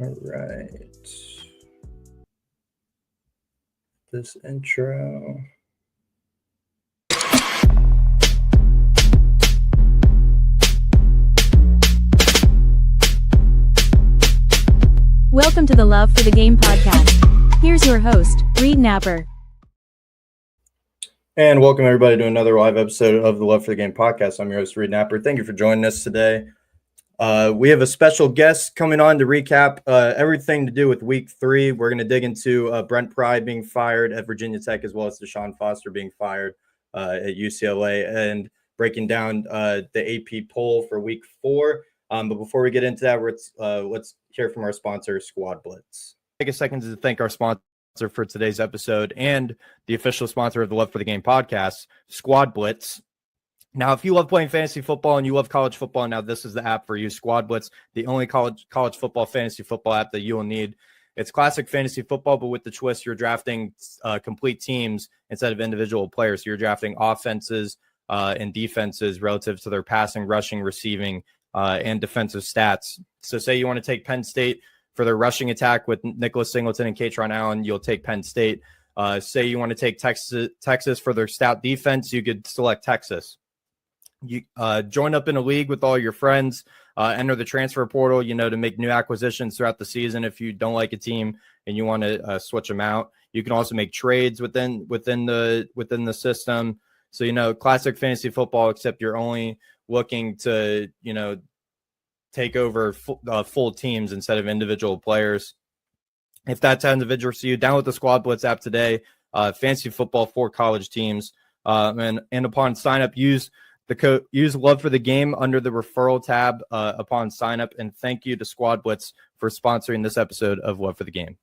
All right. This intro. Welcome to the Love for the Game podcast. Here's your host, Reed Napper. And welcome everybody to another live episode of the Love for the Game podcast. I'm your host, Reed Napper. Thank you for joining us today. We have a special guest coming on to recap everything to do with week 3. We're going to dig into Brent Pry being fired at Virginia Tech, as well as Deshaun Foster being fired at UCLA, and breaking down the AP poll for week 4. But before we get into that, let's hear from our sponsor, Squad Blitz. Take a second to thank our sponsor for today's episode and the official sponsor of the Love for the Game podcast, Squad Blitz. Now, if you love playing fantasy football and you love college football, now this is the app for you. Squad Blitz, the only college football, fantasy football app that you will need. It's classic fantasy football, but with the twist, you're drafting complete teams instead of individual players. So you're drafting offenses and defenses relative to their passing, rushing, receiving, and defensive stats. So say you want to take Penn State for their rushing attack with Nicholas Singleton and Katron Allen, you'll take Penn State. Say you want to take Texas for their stout defense, you could select Texas. You join up in a league with all your friends, enter the transfer portal, to make new acquisitions throughout the season. If you don't like a team and you want to switch them out, you can also make trades within the system. So, classic fantasy football, except you're only looking to, take over full teams instead of individual players. If that sounds of interest to you, download the Squad Blitz app today. fantasy football for college teams. And upon sign up, use Love for the Game under the referral tab upon sign up. And thank you to Squad Blitz for sponsoring this episode of Love for the Game.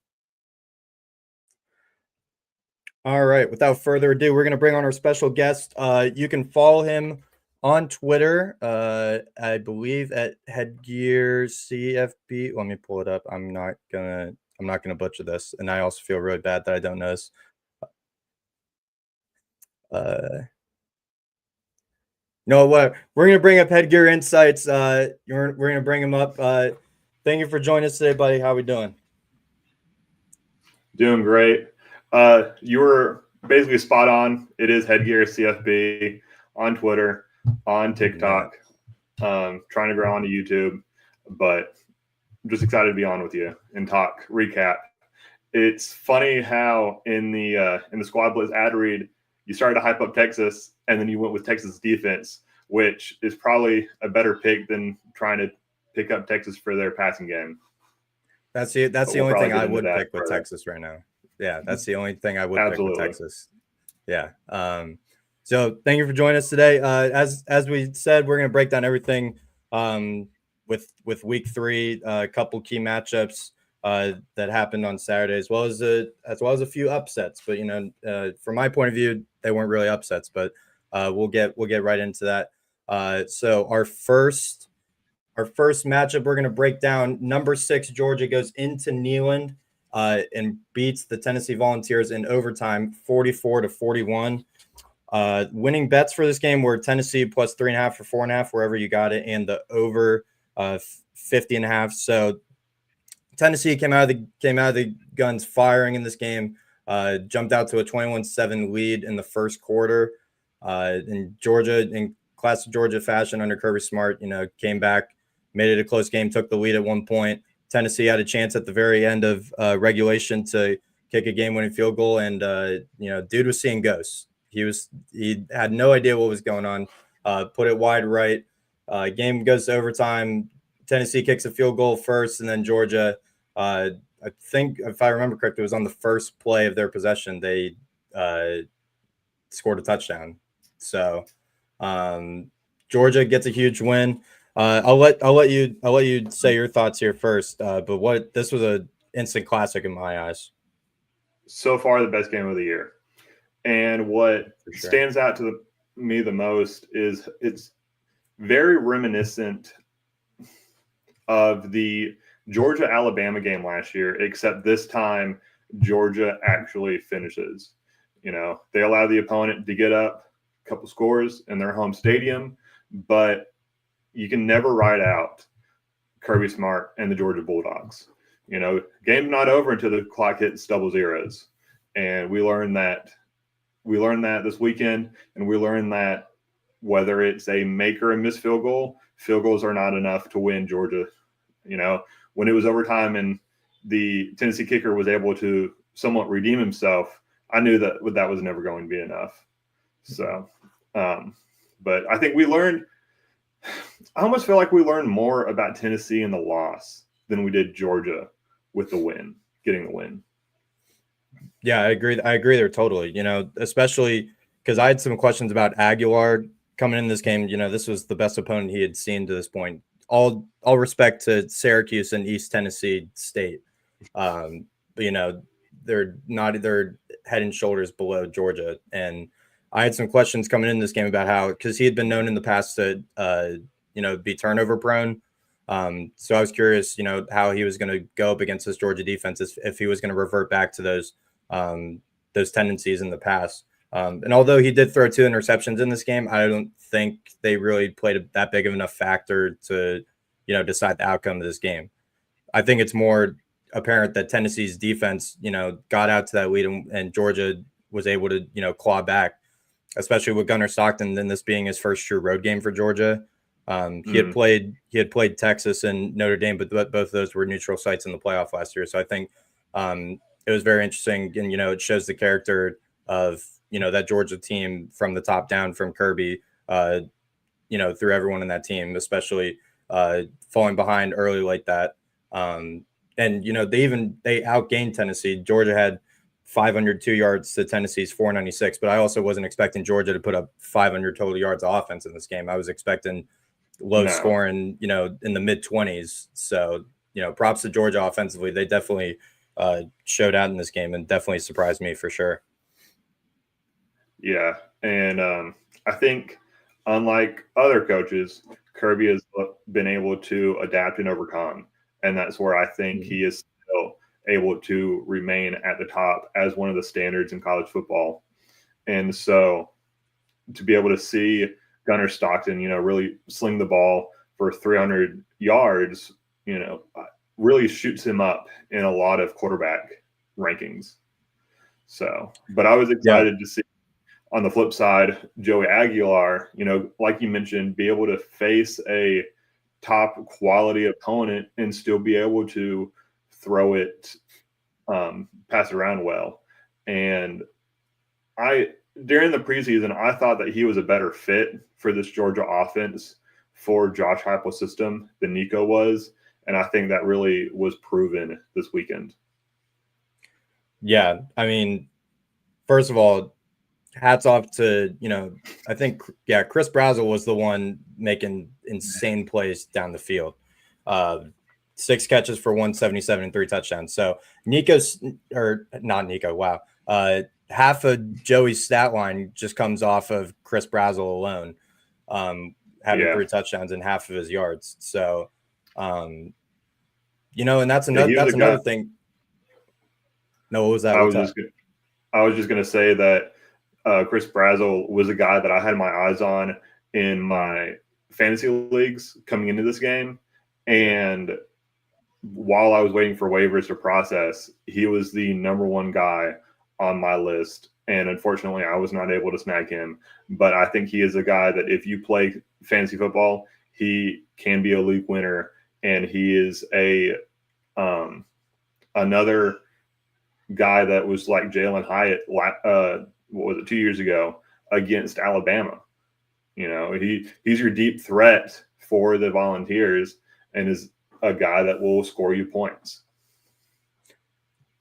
All right. Without further ado, we're going to bring on our special guest. You can follow him on Twitter, I believe at Headgear CFB. Let me pull it up. I'm not gonna butcher this, and I also feel really bad that I don't know this. You know what? We're gonna bring up Headgear Insights. We're gonna bring him up. Thank you for joining us today, buddy. How we doing? Doing great. You were basically spot on. It is Headgear CFB on Twitter, on TikTok, trying to grow onto YouTube, but I'm just excited to be on with you and recap. It's funny how in the Squad Blitz ad read, you started to hype up Texas, and then you went with Texas defense, which is probably a better pick than trying to pick up Texas for their passing game. That's the only thing I would pick with Texas right now. Yeah, that's the only thing I would pick with Texas. Yeah. So thank you for joining us today. As we said, we're going to break down everything with week 3, a couple key matchups that happened on Saturday, as well as a few upsets. But from my point of view, they weren't really upsets. But we'll get right into that. So our first matchup, we're going to break down. Number 6 Georgia goes into Neyland and beats the Tennessee Volunteers in overtime, 44-41. Winning bets for this game were Tennessee plus 3.5 or 4.5, wherever you got it, and the over 50.5. So Tennessee came out of the guns firing in this game. Jumped out to a 21-7 lead in the first quarter. And Georgia, in classic Georgia fashion under Kirby Smart, came back, made it a close game, took the lead at one point. Tennessee had a chance at the very end of regulation to kick a game-winning field goal, and dude was seeing ghosts. He had no idea what was going on. Put it wide right. Game goes to overtime. Tennessee kicks a field goal first, and then Georgia, I think if I remember correctly, it was on the first play of their possession. They scored a touchdown. So Georgia gets a huge win. I'll let you say your thoughts here first. But this was an instant classic in my eyes. So far, the best game of the year. And what stands out to me the most is it's very reminiscent of the Georgia-Alabama game last year, except this time Georgia actually finishes. They allow the opponent to get up a couple scores in their home stadium, but you can never ride out Kirby Smart and the Georgia Bulldogs. Game's not over until the clock hits double zeros. And we learned that this weekend, and we learned that whether it's a make or a miss field goals are not enough to win Georgia. When it was overtime and the Tennessee kicker was able to somewhat redeem himself, I knew that was never going to be enough. So, but I think I almost feel like we learned more about Tennessee in the loss than we did Georgia with getting the win. Yeah, I agree there totally. Especially because I had some questions about Aguilar coming in this game. This was the best opponent he had seen to this point. All respect to Syracuse and East Tennessee State. But they're head and shoulders below Georgia. And I had some questions coming in this game about because he had been known in the past to be turnover prone. So I was curious, how he was going to go up against this Georgia defense, if he was going to revert back to those tendencies in the past. And although he did throw 2 interceptions in this game, I don't think they really played that big of enough factor to, decide the outcome of this game. I think it's more apparent that Tennessee's defense, got out to that lead and Georgia was able to, claw back, especially with Gunnar Stockton, then this being his first true road game for Georgia. He had played Texas and Notre Dame, but both of those were neutral sites in the playoff last year. So I think it was very interesting, and it shows the character of that Georgia team from the top down, from Kirby, through everyone in that team, especially falling behind early like that. And they outgained Tennessee. Georgia had 502 yards to Tennessee's 496, but I also wasn't expecting Georgia to put up 500 total yards of offense in this game. I was expecting low scoring, in the mid 20s. So, props to Georgia offensively. They definitely showed out in this game and definitely surprised me for sure. Yeah. And I think unlike other coaches, Kirby has been able to adapt and overcome. And that's where I think he is still able to remain at the top as one of the standards in college football. And so to be able to see Gunnar Stockton, really sling the ball for 300 yards, really shoots him up in a lot of quarterback rankings. So, but I was excited to see on the flip side, Joey Aguilar, like you mentioned, be able to face a top quality opponent and still be able to throw it, pass it around well. And during the preseason, I thought that he was a better fit for this Georgia offense for Josh Heupel's system than Nico was. And I think that really was proven this weekend. Yeah. I mean, first of all, hats off to, I think, Chris Brazzell was the one making insane plays down the field. 6 catches for 177 and 3 touchdowns. So wow. Half of Joey's stat line just comes off of Chris Brazzell alone, having 3 touchdowns and half of his yards. So, and that's another thing. No, what was that? I was just going to say that Chris Brazzell was a guy that I had my eyes on in my fantasy leagues coming into this game. And while I was waiting for waivers to process, he was the number 1 guy on my list. And unfortunately, I was not able to snag him. But I think he is a guy that if you play fantasy football, he can be a league winner. And he is another guy that was like Jalen Hyatt, 2 years ago against Alabama. He's your deep threat for the Volunteers and is a guy that will score you points.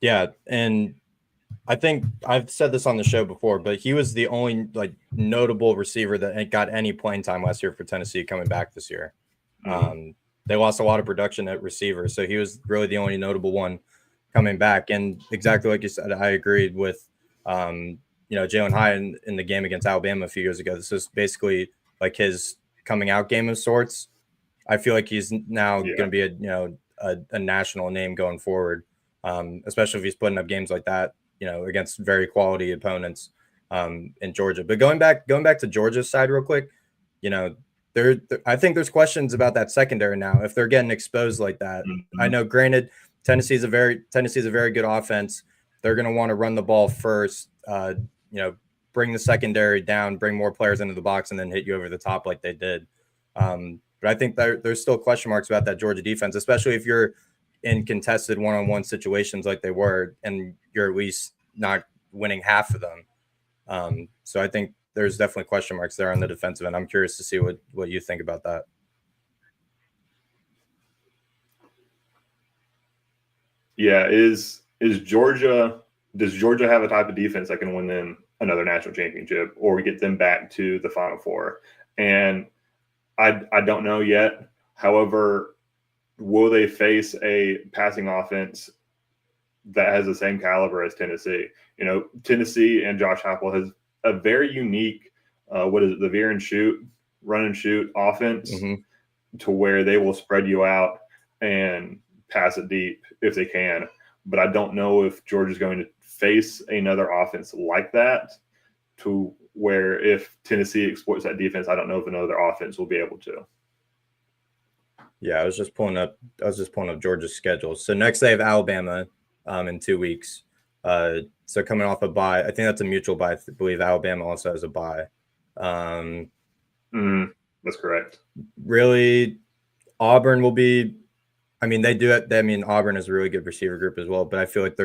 Yeah, and I think I've said this on the show before, but he was the only notable receiver that got any playing time last year for Tennessee coming back this year. Mm-hmm. They lost a lot of production at receiver, so he was really the only notable one coming back. And exactly like you said, I agreed with Jalen Hyatt in the game against Alabama a few years ago. This is basically like his coming out game of sorts. I feel like he's now going to be a national name going forward, especially if he's putting up games like that, against very quality opponents in Georgia. But going back to Georgia's side real quick, I think there's questions about that secondary now if they're getting exposed like that. Mm-hmm. I know, granted, Tennessee's a very good offense. They're going to want to run the ball first, bring the secondary down, bring more players into the box, and then hit you over the top like they did. But I think there's still question marks about that Georgia defense, especially if you're in contested one-on-one situations like they were, and you're at least not winning half of them. So I think there's definitely question marks there on the defensive end. I'm curious to see what you think about that. Yeah, does Georgia have a type of defense that can win them another national championship, or we get them back to the Final Four? And I don't know yet. However, will they face a passing offense that has the same caliber as Tennessee? Tennessee and Josh Heupel has a very unique, the veer and shoot, run and shoot offense, mm-hmm. to where they will spread you out and pass it deep if they can. But I don't know if Georgia's going to face another offense like that, to where if Tennessee exploits that defense, I don't know if another offense will be able to. Yeah, I was just pulling up Georgia's schedule. So next they have Alabama in 2 weeks. So coming off a bye, I think that's a mutual bye. I believe Alabama also has a bye. That's correct. Really, Auburn will be. I mean, they do it. Auburn is a really good receiver group as well. But I feel like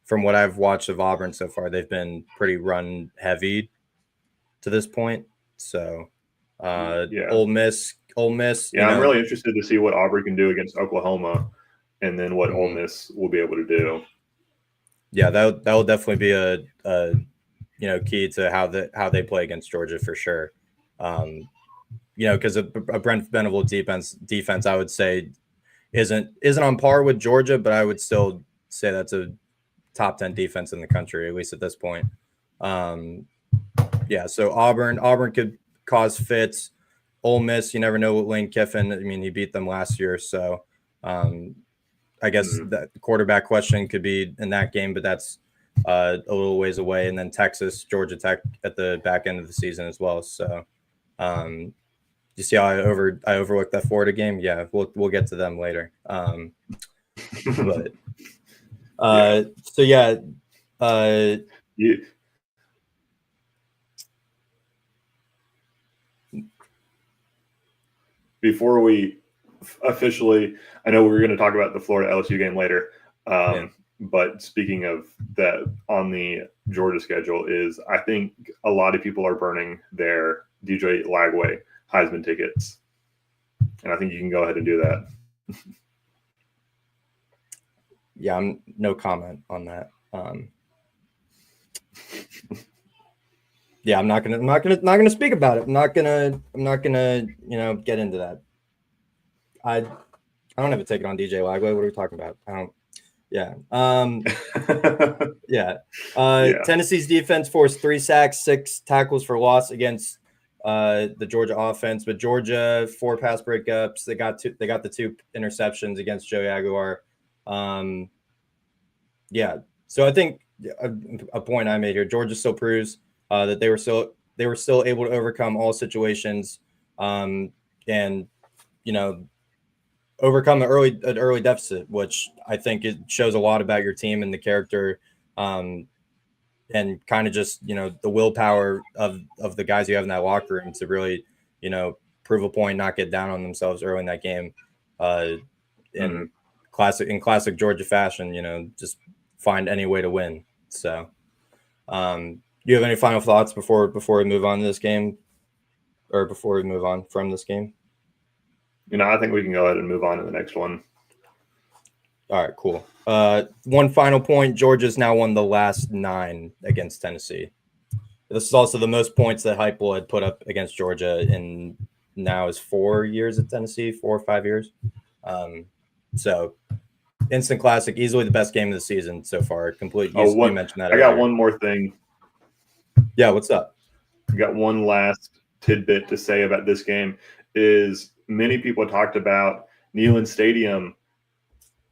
from what I've watched of Auburn so far, they've been pretty run heavy to this point. So, Ole Miss. Yeah, I'm really interested to see what Auburn can do against Oklahoma, and then what Ole Miss will be able to do. Yeah, that will definitely be a key to how they play against Georgia for sure. Because a Brent Venable defense, I would say isn't on par with Georgia, but I would still say that's a top 10 defense in the country, at least at this point. So Auburn could cause fits. Ole Miss, you never know what Lane Kiffin. I mean, he beat them last year, so I guess that the quarterback question could be in that game, but that's a little ways away. And then Texas, Georgia Tech at the back end of the season as well. So, you see how I overlooked that Florida game? Yeah, we'll get to them later. But so yeah. Before we officially, I know we're going to talk about the Florida LSU game later. But speaking of that, on the Georgia schedule is, I think a lot of people are burning their DJ Lagway Heisman tickets, and I think you can go ahead and do that. Yeah, I'm no comment on that. Yeah, I'm not gonna speak about it. I'm not gonna get into that. I don't have a ticket on DJ Lagway. What are we talking about? I don't. Yeah. Tennessee's defense forced 3 sacks, 6 tackles for loss against the Georgia offense, but Georgia 4 pass breakups. They got the 2 interceptions against Joey Aguilar. So I think a point I made here, Georgia still proves that they were still able to overcome all situations, and overcome an early deficit, which I think it shows a lot about your team and the character, and kind of just the willpower of the guys you have in that locker room to really prove a point, not get down on themselves early in that game, in classic Georgia fashion. Just find any way to win. So, you have any final thoughts before we move on to this game, or before we move on from this game? I think we can go ahead and move on to the next one. All right, cool. One final point. Georgia's now won the last 9 against Tennessee. This is also the most points that Heupel had put up against Georgia in now is 4 years at Tennessee, 4 or 5 years. So instant classic, easily the best game of the season so far. You mentioned that. I got one more thing. Yeah, what's up? I got one last tidbit to say about this game. Is many people talked about Neyland Stadium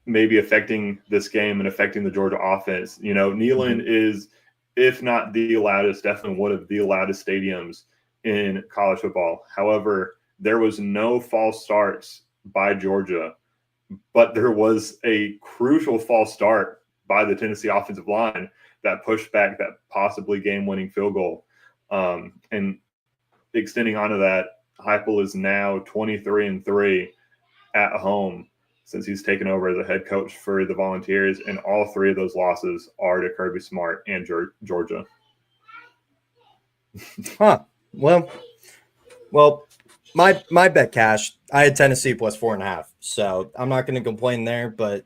maybe affecting this game and affecting the Georgia offense. Neyland is, if not the loudest, definitely one of the loudest stadiums in college football. However, there was no false starts by Georgia, but there was a crucial false start by the Tennessee offensive line that pushed back that possibly game-winning field goal. And extending onto that, Heupel is now 23-3 at home since he's taken over as a head coach for the Volunteers, and all 3 of those losses are to Kirby Smart and Georgia. Huh. Well, my bet cashed. I had Tennessee plus 4.5, so I'm not going to complain there. But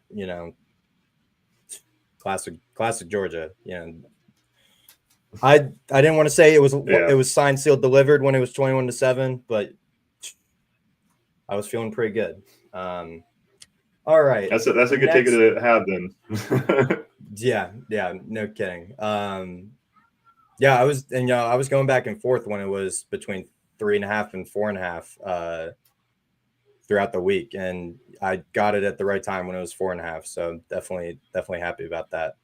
classic Georgia. I didn't want to say it was signed, sealed, delivered when it was 21-7, but I was feeling pretty good. All right, that's a good ticket to have then. yeah, no kidding. I was going back and forth when it was between 3.5 and 4.5 throughout the week, and I got it at the right time when it was 4.5. So definitely happy about that.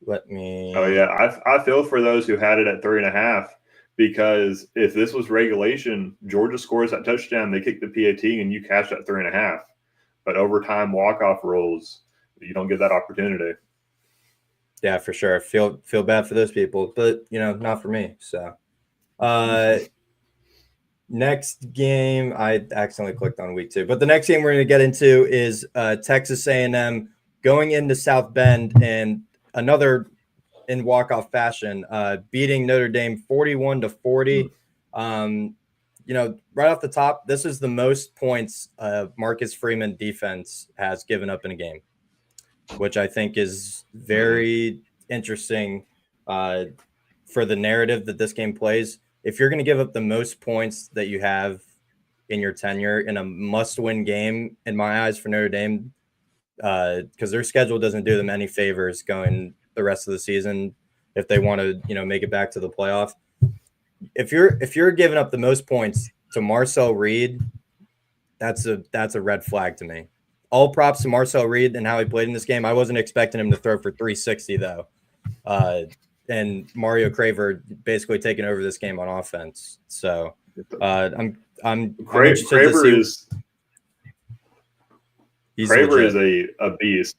Let me. Oh yeah, I feel for those who had it at 3.5, because if this was regulation, Georgia scores that touchdown, they kick the PAT, and you cash that 3.5. But overtime walk-off rules, you don't get that opportunity. Yeah, for sure. Feel bad for those people, but not for me. So, next game, I accidentally clicked on week 2, but the next game we're going to get into is Texas A&M going into South Bend and another in walk-off fashion, beating Notre Dame 41-40. Right off the top, this is the most points Marcus Freeman defense has given up in a game, which I think is very interesting for the narrative that this game plays. If you're going to give up the most points that you have in your tenure in a must-win game, in my eyes, for Notre Dame, because their schedule doesn't do them any favors going the rest of the season if they want to, make it back to the playoff. If you're giving up the most points to Marcel Reed, that's a red flag to me. All props to Marcel Reed and how he played in this game. I wasn't expecting him to throw for 360 though, and Mario Craver basically taking over this game on offense. So I'm interested Craver to see. Craver is a beast.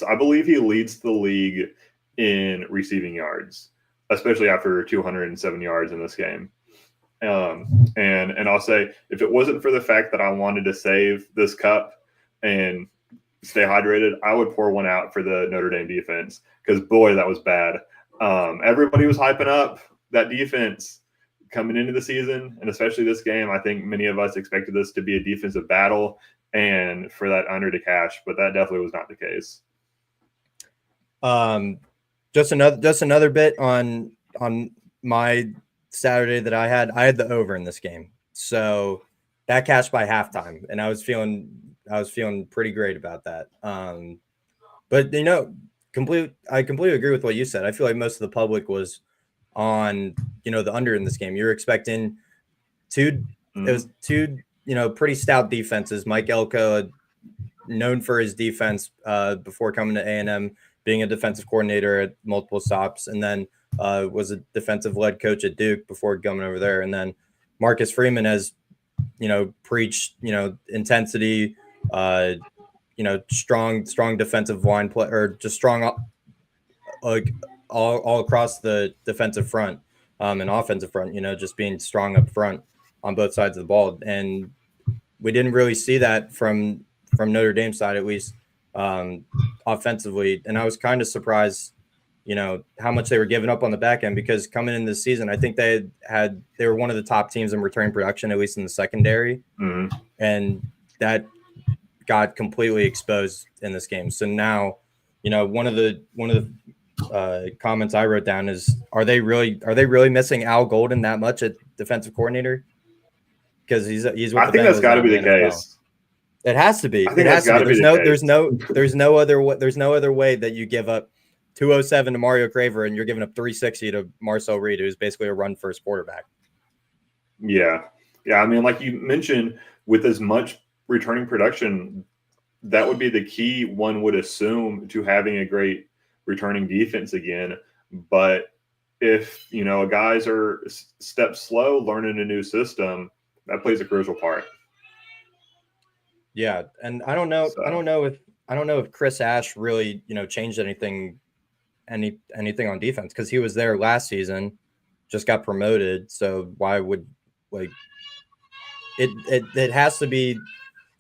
I believe he leads the league in receiving yards, especially after 207 yards in this game. And I'll say, if it wasn't for the fact that I wanted to save this cup and stay hydrated, I would pour one out for the Notre Dame defense, because boy, that was bad. Everybody was hyping up that defense coming into the season, and especially this game. I think many of us expected this to be a defensive battle and for that under to cash, but that definitely was not the case. Just another bit on my Saturday that I had the over in this game, so that cashed by halftime, and I was feeling pretty great about that. But I completely agree with what you said. I feel like most of the public was on the under in this game. You're expecting it was two pretty stout defenses. Mike Elko, known for his defense before coming to A&M, being a defensive coordinator at multiple stops, and then was a defensive-led coach at Duke before coming over there. And then Marcus Freeman has, preached, intensity, strong defensive line play, or just strong, like all across the defensive front and offensive front. Just being strong up front on both sides of the ball, and we didn't really see that from Notre Dame's side, at least offensively. And I was kind of surprised, how much they were giving up on the back end, because coming in this season, I think they were one of the top teams in return production, at least in the secondary. Mm-hmm. And that got completely exposed in this game. So now, one of the comments I wrote down is, are they really missing Al Golden that much at defensive coordinator? Because he's with I think that's got to be the case. It has to be. I think that's got to be the case. There's no other way that you give up 207 to Mario Craver and you're giving up 360 to Marcel Reed, who's basically a run first quarterback. Yeah. I mean, like you mentioned, with as much returning production, that would be the key, one would assume, to having a great returning defense again. But if guys are steps slow learning a new system, that plays a crucial part. Yeah, and I don't know if Chris Ash really changed anything on defense, because he was there last season, just got promoted. So why would it has to be?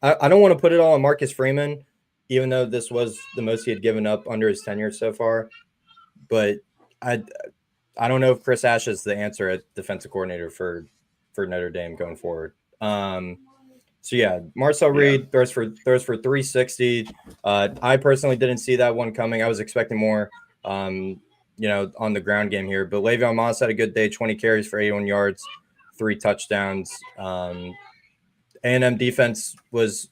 I don't want to put it all on Marcus Freeman, even though this was the most he had given up under his tenure so far. But I don't know if Chris Ash is the answer at defensive coordinator for Notre Dame going forward. So yeah, Marcel Reed throws for 360. I personally didn't see that one coming. I was expecting more, on the ground game here. But Le'Veon Moss had a good day, 20 carries for 81 yards, 3 touchdowns. A&M defense was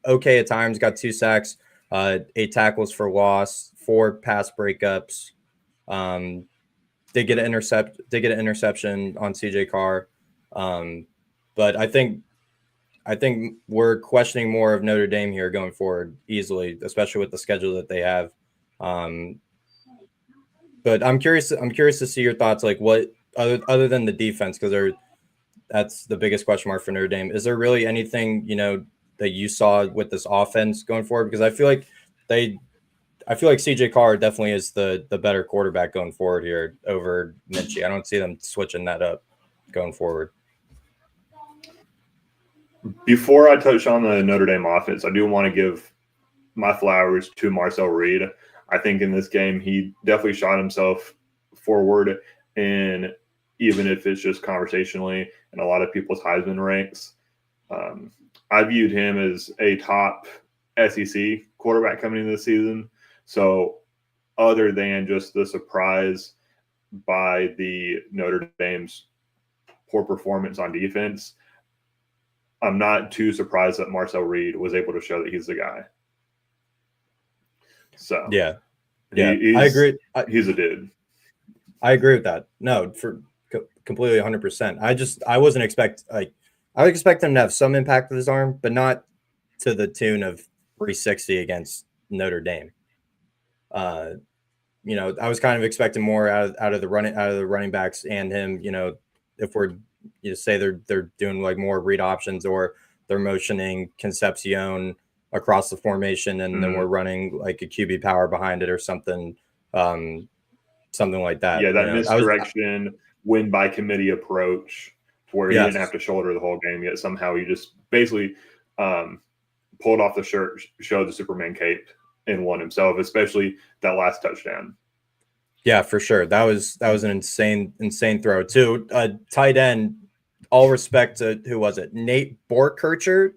okay at times, got 2 sacks, 8 tackles for loss, 4 pass breakups. Did get an interception on CJ Carr. But I think we're questioning more of Notre Dame here going forward easily, especially with the schedule that they have. But I'm curious to see your thoughts, like what other than the defense, because that's the biggest question mark for Notre Dame. Is there really anything that you saw with this offense going forward? Because I feel like CJ Carr definitely is the better quarterback going forward here over Minchie. I don't see them switching that up going forward. Before I touch on the Notre Dame offense, I do want to give my flowers to Marcel Reed. I think in this game, he definitely shot himself forward, and even if it's just conversationally in a lot of people's Heisman ranks, I viewed him as a top SEC quarterback coming into the season. So other than just the surprise by the Notre Dame's poor performance on defense, I'm not too surprised that Marcel Reed was able to show that he's the guy. So yeah, I agree. He's a dude. I agree with that. No, for completely 100%. I wasn't I would expect him to have some impact with his arm, but not to the tune of 360 against Notre Dame. I was kind of expecting more out of the running backs and him. If we're say they're doing like more read options or they're motioning Concepcion across the formation and then we're running like a QB power behind it or something, something like that. Yeah, that misdirection, win by committee approach, where he didn't have to shoulder the whole game yet. Somehow he just basically pulled off the shirt, showed the Superman cape, and won himself, especially that last touchdown. Yeah, for sure. That was an insane throw too. Tight end, all respect to who was it? Nate Borkircher.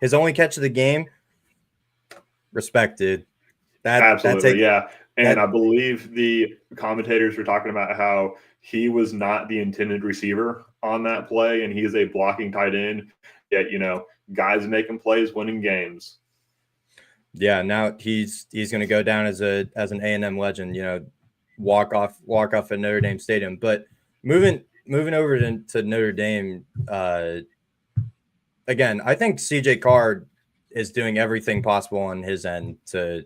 His only catch of the game. Respected. Absolutely, yeah. And I believe the commentators were talking about how he was not the intended receiver on that play, and he is a blocking tight end. Yet, guys making plays, winning games. Yeah, now he's going to go down as an A&M legend. Walk off at Notre Dame Stadium. But moving over to Notre Dame, again, I think CJ Carr is doing everything possible on his end to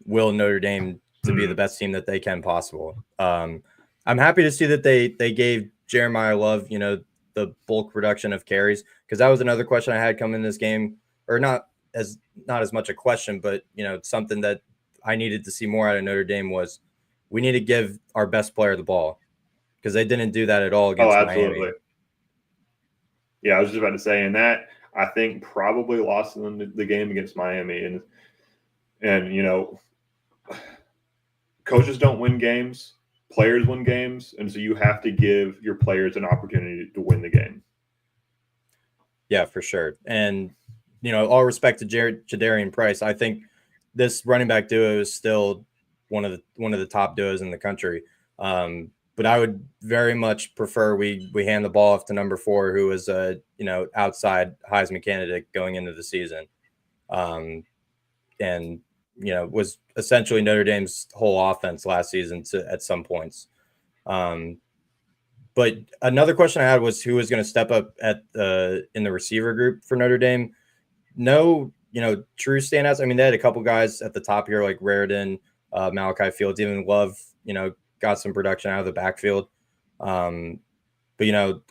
will Notre Dame to be the best team that they can possible. I'm happy to see that they gave Jeremiah Love, the bulk reduction of carries, because that was another question I had coming in this game, or not as much a question, but something that I needed to see more out of Notre Dame was we need to give our best player the ball, because they didn't do that at all against absolutely. Miami. Yeah, I was just about to say, and that I think probably lost them the game against Miami, and coaches don't win games, players win games, and so you have to give your players an opportunity to win the game. Yeah, for sure. And all respect to Jadarian Price, I think this running back duo is still one of the top duos in the country. But I would very much prefer we hand the ball off to number 4, who is a outside Heisman candidate going into the season, and was essentially Notre Dame's whole offense last season at some points. But another question I had was who was going to step up in the receiver group for Notre Dame. No, true standouts. I mean, they had a couple guys at the top here like Raridan, Malachi Fields, even Love, got some production out of the backfield. But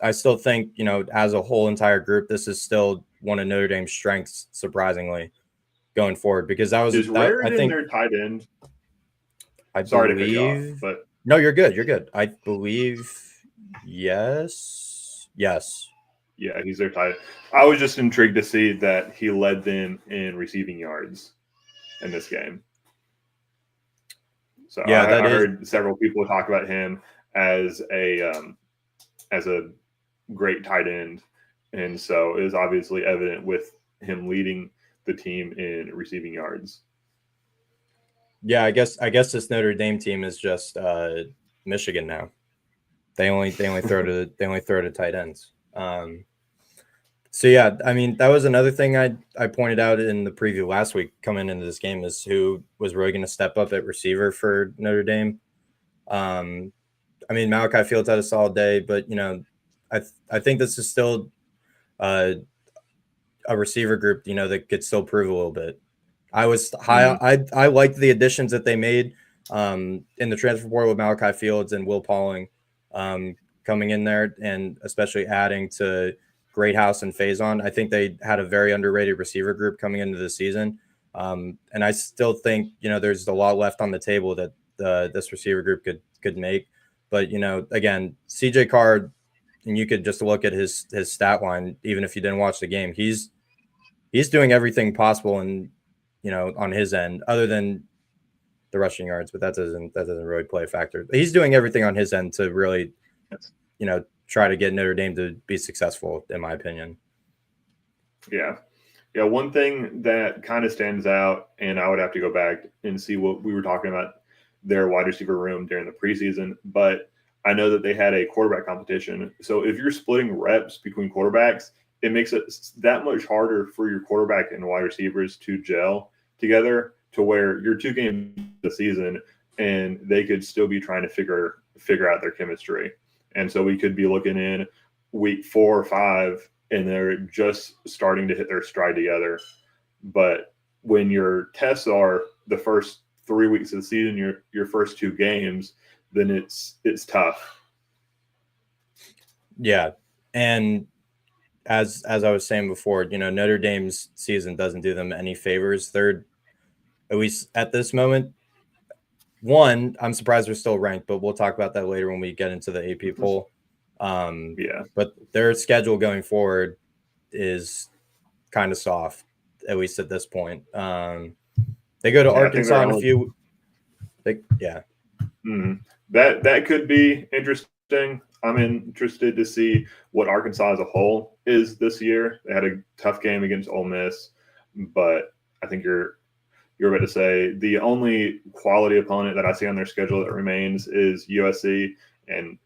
I still think, as a whole entire group, this is still one of Notre Dame's strengths, surprisingly, going forward, because that was I think their tight end. Sorry to cut you off, but no, you're good. You're good. I believe yes. Yeah, he's their tight end. I was just intrigued to see that he led them in receiving yards in this game. So yeah, I heard several people talk about him as a great tight end, and so it is obviously evident with him leading the team in receiving yards. Yeah, I guess this Notre Dame team is just Michigan now. They only throw to tight ends. So yeah, I mean, that was another thing I pointed out in the preview last week coming into this game is who was really going to step up at receiver for Notre Dame. I mean, Malachi Fields had a solid day, but I think this is still a receiver group that could still prove a little bit. I was high. I liked the additions that they made in the transfer portal with Malachi Fields and Will Pauling coming in there, and especially adding to Greathouse and Faison. I think they had a very underrated receiver group coming into the season, and I still think there's a lot left on the table that this receiver group could make. But again, CJ Carr, and you could just look at his stat line, even if you didn't watch the game. He's doing everything possible and on his end, other than the rushing yards, but that doesn't really play a factor. He's doing everything on his end to really, try to get Notre Dame to be successful, in my opinion. Yeah. Yeah, one thing that kind of stands out, and I would have to go back and see what we were talking about their wide receiver room during the preseason, but I know that they had a quarterback competition. So if you're splitting reps between quarterbacks, it makes it that much harder for your quarterback and wide receivers to gel together to where you're 2 games the season and they could still be trying to figure out their chemistry. And so we could be looking in week 4 or 5 and they're just starting to hit their stride together. But when your tests are the first 3 weeks of the season, your first 2 games, then it's tough. Yeah. And as I was saying before, Notre Dame's season doesn't do them any favors. They're, at least at this moment, one, I'm surprised they're still ranked, but we'll talk about that later when we get into the AP poll. Yeah. But their schedule going forward is kind of soft, at least at this point. They go to Arkansas in a few. Yeah. Mm-hmm. That could be interesting. I'm interested to see what Arkansas as a whole is this year. They had a tough game against Ole Miss, but I think you're about to say the only quality opponent that I see on their schedule that remains is USC and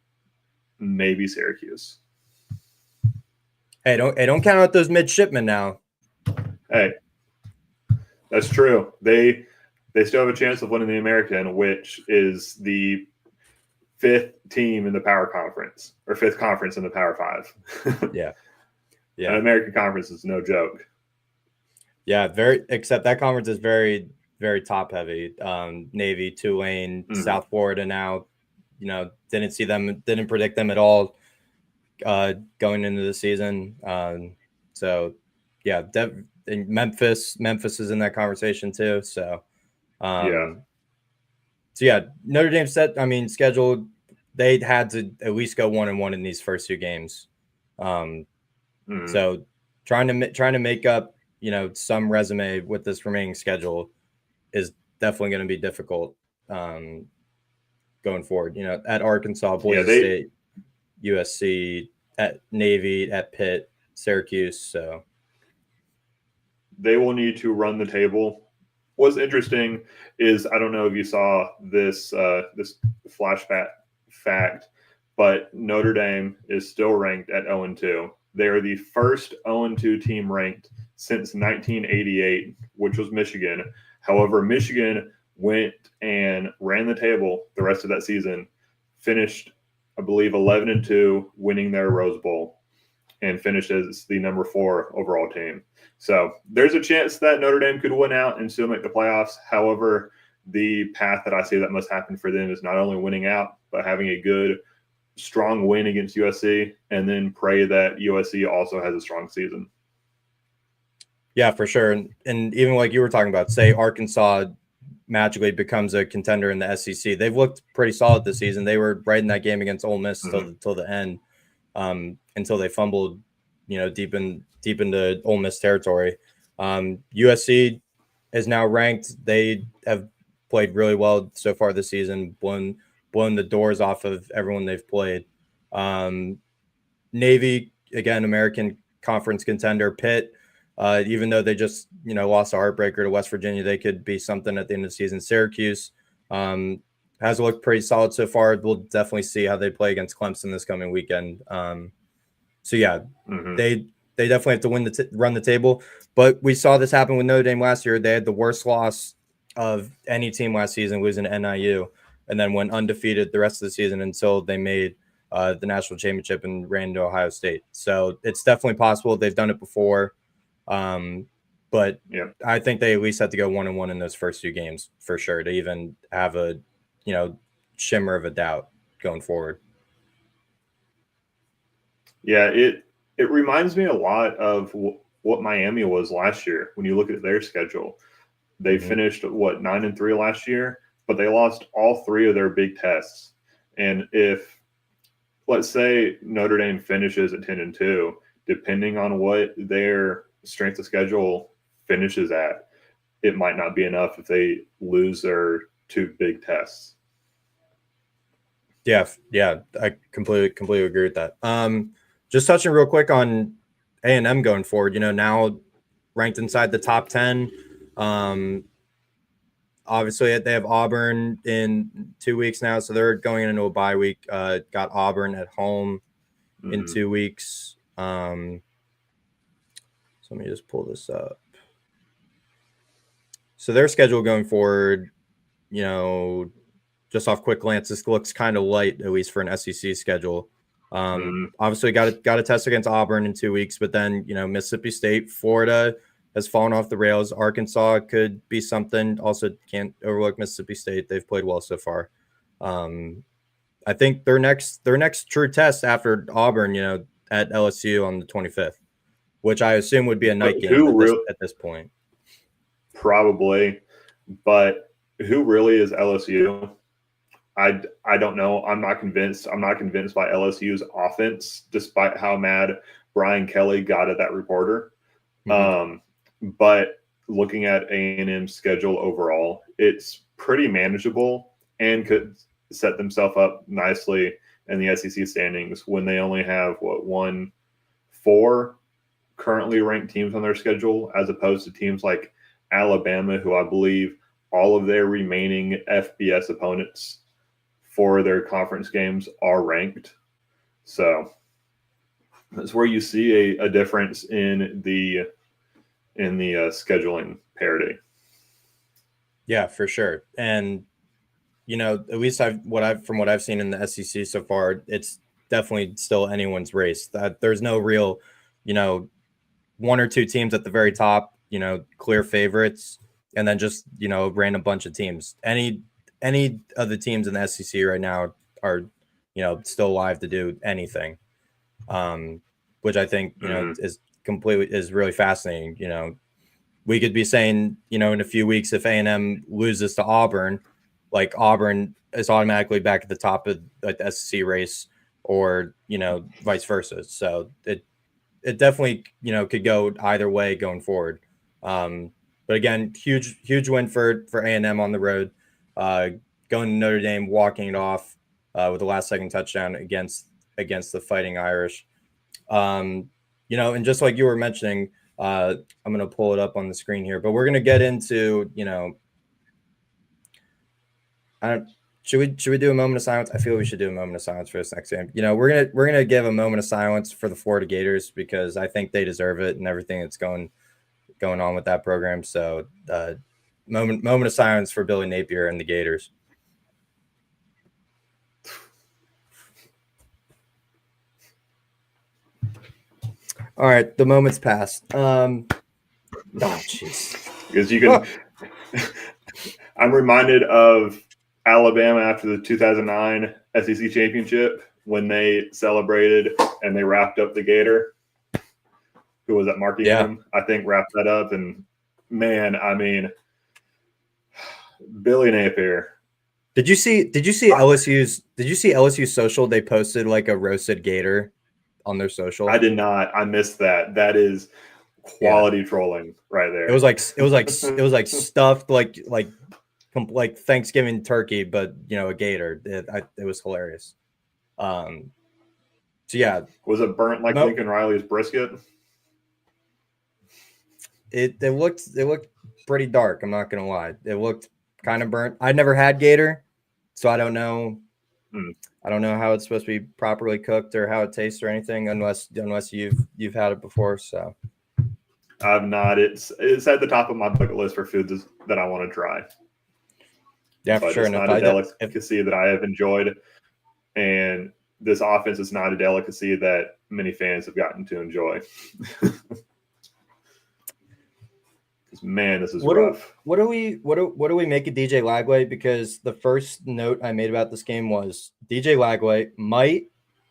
maybe Syracuse. Hey, don't count out those midshipmen now. Hey, that's true. They still have a chance of winning the American, which is the 5th team in the Power Conference, or 5th conference in the Power 5. Yeah. An American Conference is no joke. Yeah, except that conference is very, very top heavy. Navy, Tulane, South Florida now, didn't predict them at all going into the season. So yeah, Memphis is in that conversation too. So Notre Dame scheduled. They had to at least go 1-1 in these first 2 games. So trying to make up, some resume with this remaining schedule is definitely going to be difficult going forward. At Arkansas, Boise State, USC, at Navy, at Pitt, Syracuse. So they will need to run the table. What's interesting is, I don't know if you saw this this flashback fact, but Notre Dame is still ranked at 0-2. They are the first 0-2 team ranked since 1988, which was Michigan. However, Michigan went and ran the table the rest of that season, finished, I believe, 11-2, winning their Rose Bowl, and finished as the number 4 overall team. So there's a chance that Notre Dame could win out and still make the playoffs. However, the path that I see that must happen for them is not only winning out, but having a good, strong win against USC, and then pray that USC also has a strong season. Yeah, for sure. And even like you were talking about, say Arkansas magically becomes a contender in the SEC. They've looked pretty solid this season. They were right in that game against Ole Miss till the end, until they fumbled, deep into Ole Miss territory. USC is now ranked. They have played really well so far this season, blown the doors off of everyone they've played. Navy, again, American Conference contender. Pitt, even though they just lost a heartbreaker to West Virginia, they could be something at the end of the season. Syracuse has looked pretty solid so far. We'll definitely see how they play against Clemson this coming weekend. They definitely have to run the table. But we saw this happen with Notre Dame last year. They had the worst loss of any team last season, losing to NIU, and then went undefeated the rest of the season until they made the national championship and ran into Ohio State. So it's definitely possible. They've done it before. But I think they at least have to go 1-1 in those first 2 games for sure to even have a, shimmer of a doubt going forward. Yeah, it reminds me a lot of what Miami was last year. When you look at their schedule, they finished 9-3 last year, but they lost all 3 of their big tests. And if, let's say, Notre Dame finishes at 10-2, depending on what their strength of schedule finishes at, it might not be enough if they lose their 2 big tests. Yeah, I completely agree with that. Just touching real quick on A&M going forward. Now ranked inside the top 10. Obviously, they have Auburn in 2 weeks now, so they're going into a bye week. Got Auburn at home in 2 weeks. So let me just pull this up. So their schedule going forward, just off quick glance, this looks kind of light, at least for an SEC schedule. Obviously, got to test against Auburn in 2 weeks, but then Mississippi State, Florida has fallen off the rails. Arkansas could be something. Also, can't overlook Mississippi State. They've played well so far. I think their next true test after Auburn, at LSU on the 25th, which I assume would be a night game at this point. Probably, but who really is LSU? I don't know. I'm not convinced. I'm not convinced by LSU's offense, despite how mad Brian Kelly got at that reporter. But looking at A&M's schedule overall, it's pretty manageable and could set themselves up nicely in the SEC standings when they only have four currently ranked teams on their schedule, as opposed to teams like Alabama, who I believe all of their remaining FBS opponents for their conference games are ranked. So that's where you see a difference in the scheduling parity. Yeah, for sure. And at least from what I've seen in the SEC so far, it's definitely still anyone's race. That there's no real, one or two teams at the very top, clear favorites, and then just a random bunch of teams. Any of the teams in the SEC right now are still alive to do anything, which I think is really fascinating. We could be saying in a few weeks, if A&M loses to Auburn, like Auburn is automatically back at the top of the SEC race, or vice versa. So it definitely could go either way going forward. But again, huge win for A&M on the road, going to Notre Dame, walking it off with the last second touchdown against the Fighting Irish. And just like you were mentioning, I'm going to pull it up on the screen here, but we're going to get into should we do a moment of silence? I feel we should do a moment of silence for this next game. We're gonna give a moment of silence for the Florida Gators, because I think they deserve it and everything that's going on with that program. So moment of silence for Billy Napier and the Gators. All right, the moment's passed. Oh, jeez. Because you can. I'm reminded of Alabama after the 2009 SEC championship when they celebrated and they wrapped up the Gator. Who was that? Mark Ingram, I think, wrapped that up. And man, I mean, Billy Napier. Did you see LSU's social? They posted like a roasted Gator on their social. I did not. I missed that. That is quality trolling right there. It was like stuffed like Thanksgiving turkey, but a gator. It was hilarious. So yeah, was it burnt like Lincoln Riley's brisket? It looked pretty dark. I'm not gonna lie. It looked kind of burnt. I never had gator, so I don't know. I don't know how it's supposed to be properly cooked or how it tastes or anything, unless you've had it before. So I've not. It's at the top of my bucket list for foods that I want to try. Yeah, for sure. It's not a delicacy that I have enjoyed, and this offense is not a delicacy that many fans have gotten to enjoy. Man, this is rough. What do we make of DJ Lagway? Because the first note I made about this game was DJ Lagway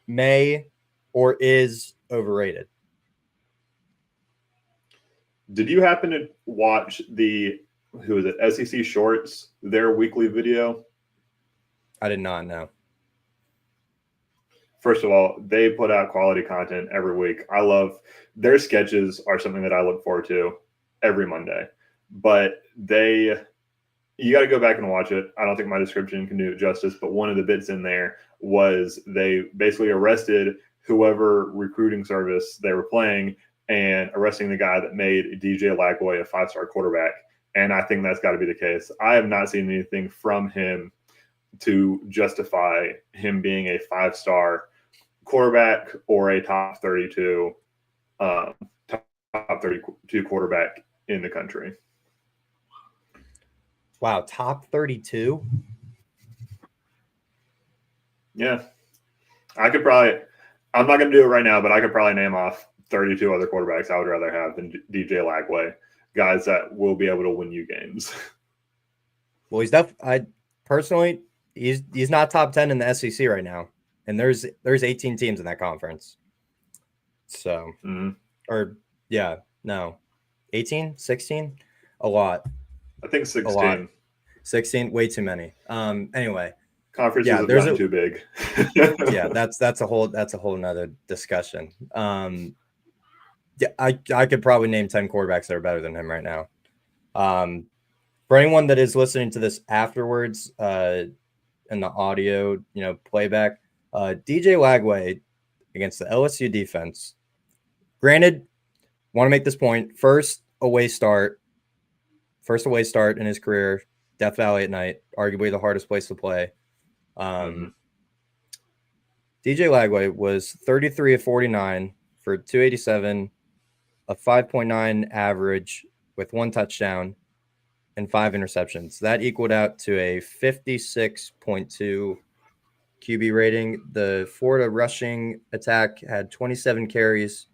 may, or is overrated. Did you happen to watch SEC Shorts, their weekly video? I did not know. First of all, they put out quality content every week. I love their sketches are something that I look forward to every Monday. But you got to go back and watch it. I don't think my description can do it justice, but one of the bits in there was they basically arrested whoever recruiting service they were playing and arresting the guy that made DJ Lagway a 5-star quarterback. And I think that's got to be the case. I have not seen anything from him to justify him being a 5-star quarterback or a top 32 quarterback in the country. Wow, top 32? Yeah. I'm not going to do it right now, but I could probably name off 32 other quarterbacks I would rather have than DJ Lagway, guys that will be able to win you games. Well, he's not top 10 in the SEC right now. And there's 18 teams in that conference. So, or yeah, no, 18, 16, a lot. I think 16. A lot. 16, way too many. Anyway, conferences have gotten too big. Yeah, that's a whole nother discussion. Yeah, I could probably name 10 quarterbacks that are better than him right now. For anyone that is listening to this afterwards, in the audio, playback, DJ Lagway against the LSU defense. Granted, want to make this point: first away start in his career, Death Valley at night, arguably the hardest place to play. DJ Lagway was 33 of 49 for 287, a 5.9 average with 1 touchdown and 5 interceptions. That equaled out to a 56.2 QB rating. The Florida rushing attack had 27 carries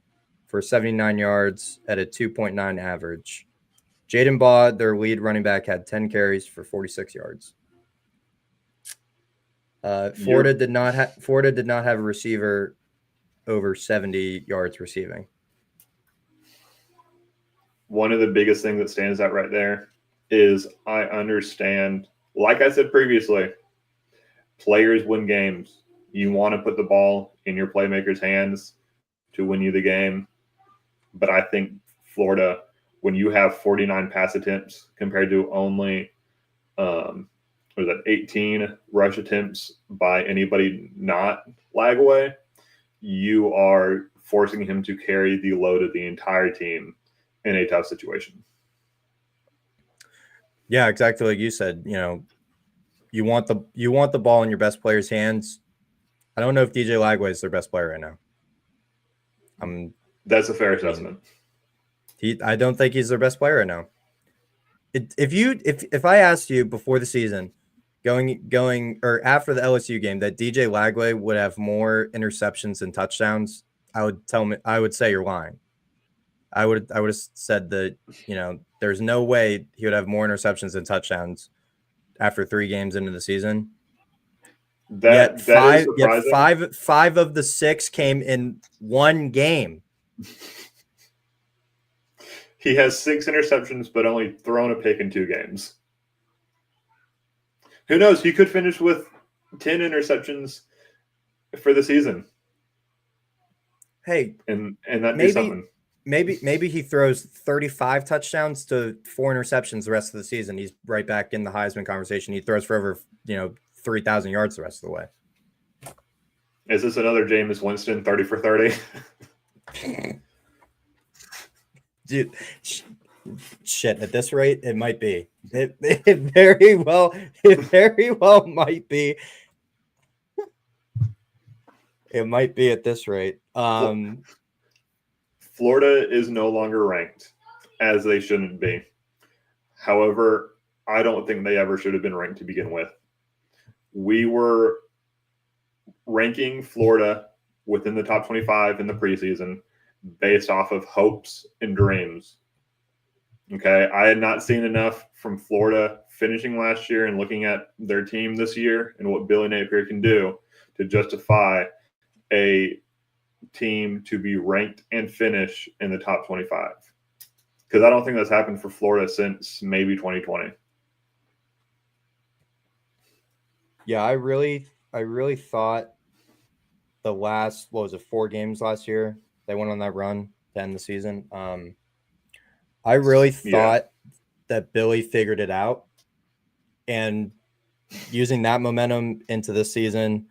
for 79 yards at a 2.9 average. Jaden Baugh, their lead running back, had 10 carries for 46 yards. Florida did not have a receiver over 70 yards receiving. One of the biggest things that stands out right there is I understand, like I said previously, players win games. You want to put the ball in your playmakers' hands to win you the game. But I think Florida, when you have 49 pass attempts compared to only 18 rush attempts by anybody not Lagway, you are forcing him to carry the load of the entire team in a tough situation. Yeah, exactly like you said. You want the ball in your best player's hands. I don't know if DJ Lagway is their best player right now. That's a fair assessment. I don't think he's their best player right now. If I asked you before the season, going or after the LSU game, that DJ Lagway would have more interceptions than touchdowns, I would say you're lying. I would have said that there's no way he would have more interceptions than touchdowns after 3 games into the season. That is surprising. Five of the 6 came in 1 game. He has 6 interceptions, but only thrown a pick in 2 games. Who knows? He could finish with 10 interceptions for the season. Hey, and that'd be something. Maybe he throws 35 touchdowns to 4 interceptions the rest of the season. He's right back in the Heisman conversation. He throws for over 3,000 yards the rest of the way. Is this another Jameis Winston 30 for 30? Dude, shit. At this rate, it might be. It very well might be. It might be at this rate. Florida is no longer ranked, as they shouldn't be. However, I don't think they ever should have been ranked to begin with. We were ranking Florida within the top 25 in the preseason based off of hopes and dreams. Okay, I had not seen enough from Florida finishing last year and looking at their team this year and what Billy Napier can do to justify a team to be ranked and finish in the top 25. Because I don't think that's happened for Florida since maybe 2020. Yeah, I really thought the last 4 games last year they went on that run to end the season. I really thought that Billy figured it out, and using that momentum into this season,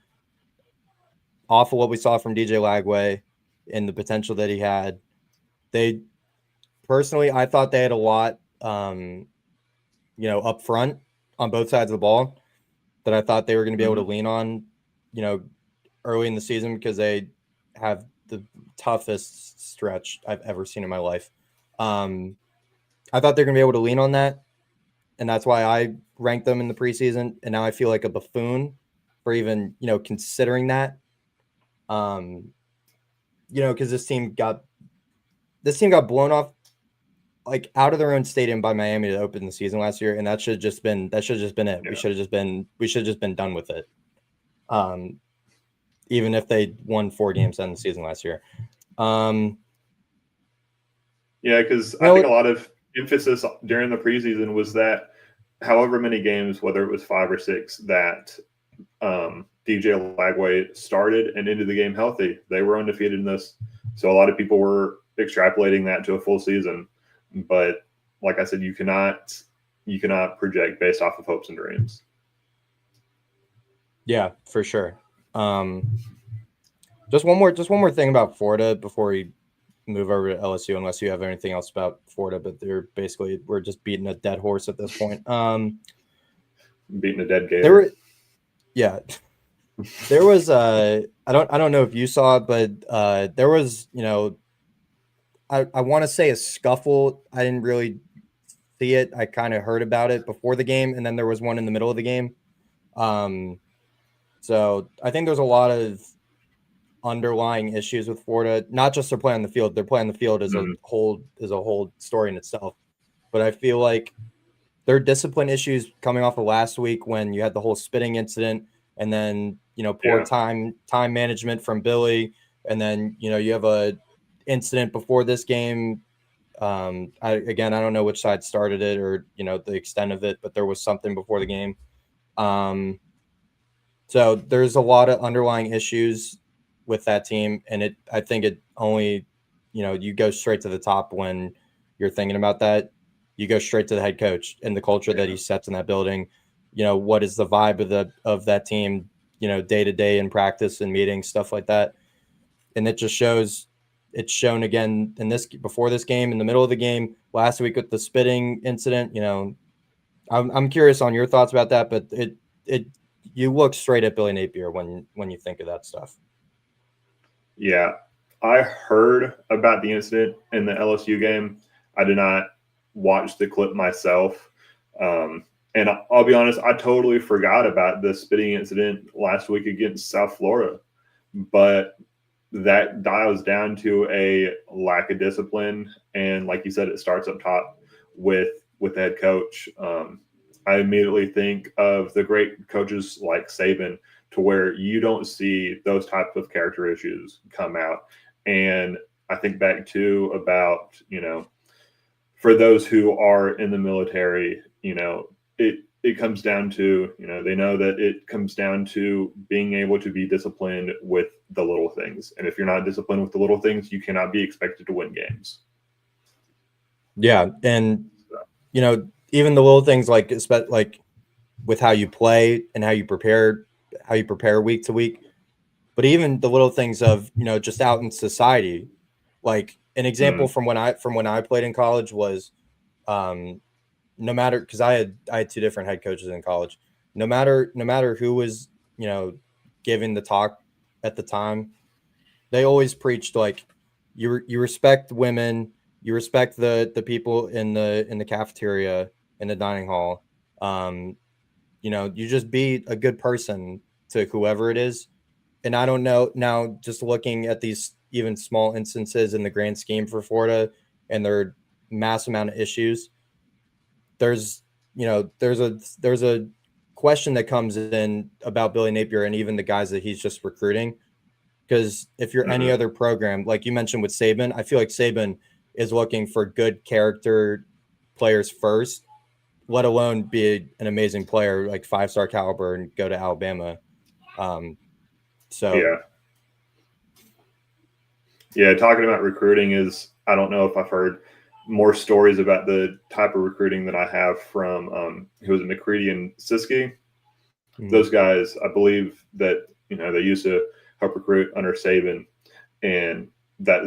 off of what we saw from DJ Lagway and the potential that he had, they personally, I thought they had a lot, up front on both sides of the ball that I thought they were going to be able to lean on, early in the season because they have the toughest stretch I've ever seen in my life. I thought they're going to be able to lean on that, and that's why I ranked them in the preseason. And now I feel like a buffoon for even considering that. Because this team got blown off like out of their own stadium by Miami to open the season last year, and that should have just been it. Yeah. We should have just been done with it. Even if they won 4 games in the season last year. Yeah, because I think a lot of emphasis during the preseason was that however many games, whether it was 5 or 6, that DJ Lagway started and ended the game healthy, they were undefeated in this. So a lot of people were extrapolating that to a full season. But like I said, you cannot project based off of hopes and dreams. Yeah, for sure. Just one more thing about Florida before we move over to LSU, unless you have anything else about Florida, but we're just beating a dead horse at this point. Beating a dead gator. There was I don't know if you saw it, but there was, I want to say a scuffle. I didn't really see it. I kind of heard about it before the game, and then there was one in the middle of the game. So I think there's a lot of underlying issues with Florida, not just their play on the field. Their play on the field is a whole story in itself. But I feel like there are discipline issues coming off of last week when you had the whole spitting incident, and then poor time management from Billy, and then you have a incident before this game. I don't know which side started it or the extent of it, but there was something before the game. So there's a lot of underlying issues with that team, and I think it only, you go straight to the top when you're thinking about that. You go straight to the head coach and the culture that he sets in that building. What is the vibe of that team, day to day in practice and meetings, stuff like that. And it just shows. It's shown again before this game, in the middle of the game, last week with the spitting incident. I'm curious on your thoughts about that, but you look straight at Billy Napier when you think of that stuff. Yeah, I heard about the incident in the LSU game. I did not watch the clip myself. And I'll be honest, I totally forgot about the spitting incident last week against South Florida. But that dials down to a lack of discipline. And like you said, it starts up top with the head coach. I immediately think of the great coaches like Saban, to where you don't see those type of character issues come out. And I think back to about, for those who are in the military, it comes down to, they know that it comes down to being able to be disciplined with the little things. And if you're not disciplined with the little things, you cannot be expected to win games. Yeah. And, even the little things like with how you play and how you prepare week to week, but even the little things of, just out in society, like an example from when I played in college was, no matter, because I had 2 different head coaches in college, no matter who was, giving the talk at the time, they always preached like you respect women, you respect the people in the cafeteria, in the dining hall. You just be a good person to whoever it is. And I don't know now, just looking at these even small instances in the grand scheme for Florida and their mass amount of issues, there's a question that comes in about Billy Napier and even the guys that he's just recruiting. Because if you're any other program, like you mentioned with Saban, I feel like Saban is looking for good character players first, let alone be an amazing player, like 5-star caliber, and go to Alabama. Yeah, talking about recruiting is, I don't know if I've heard more stories about the type of recruiting that I have from who was McCready and Siskey. Those guys, I believe that, they used to help recruit under Saban, and that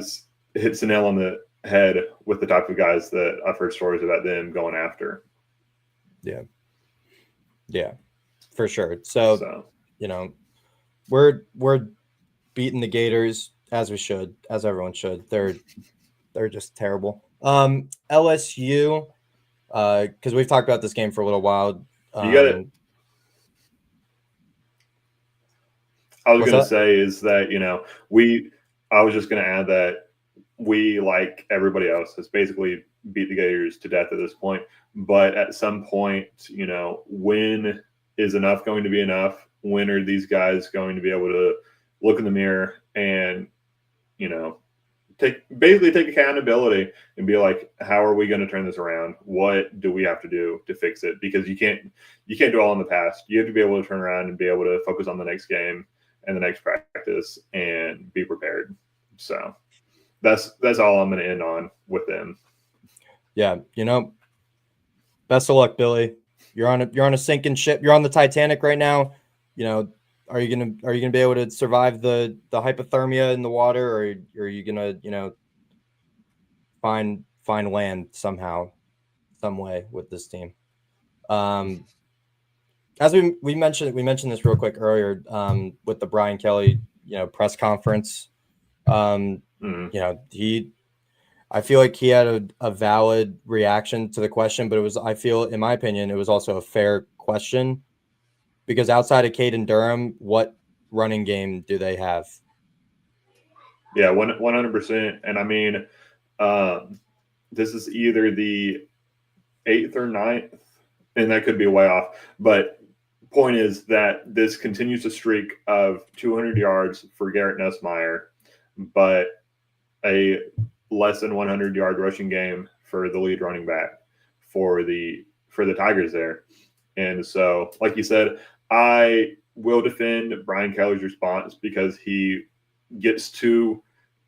hits the nail on the head with the type of guys that I've heard stories about them going after. Yeah, for sure. So we're beating the Gators as we should, as everyone should. They're just terrible. LSU, because we've talked about this game for a little while. You got it. I was going to say is that, I was just going to add that we, like everybody else, has basically beat the Gators to death at this point. But at some point, when is enough going to be enough? When are these guys going to be able to look in the mirror and, take accountability and be like, how are we going to turn this around? What do we have to do to fix it? Because you can't dwell on the past. You have to be able to turn around and be able to focus on the next game and the next practice and be prepared. So that's all I'm going to end on with them. Yeah, best of luck, Billy. You're on a sinking ship. You're on the Titanic right now. Are you gonna be able to survive the hypothermia in the water, or are you gonna find land somehow, some way with this team? As we mentioned this real quick earlier with the Brian Kelly press conference. I feel like he had a valid reaction to the question, but I feel, in my opinion, it was also a fair question because outside of Caden Durham, what running game do they have? Yeah, 100%. And I mean, this is either the 8th or 9th, and that could be way off. But point is that this continues a streak of 200 yards for Garrett Nussmeier, but a less than 100-yard rushing game for the lead running back for the Tigers there. And so, like you said, I will defend Brian Kelly's response because he gets to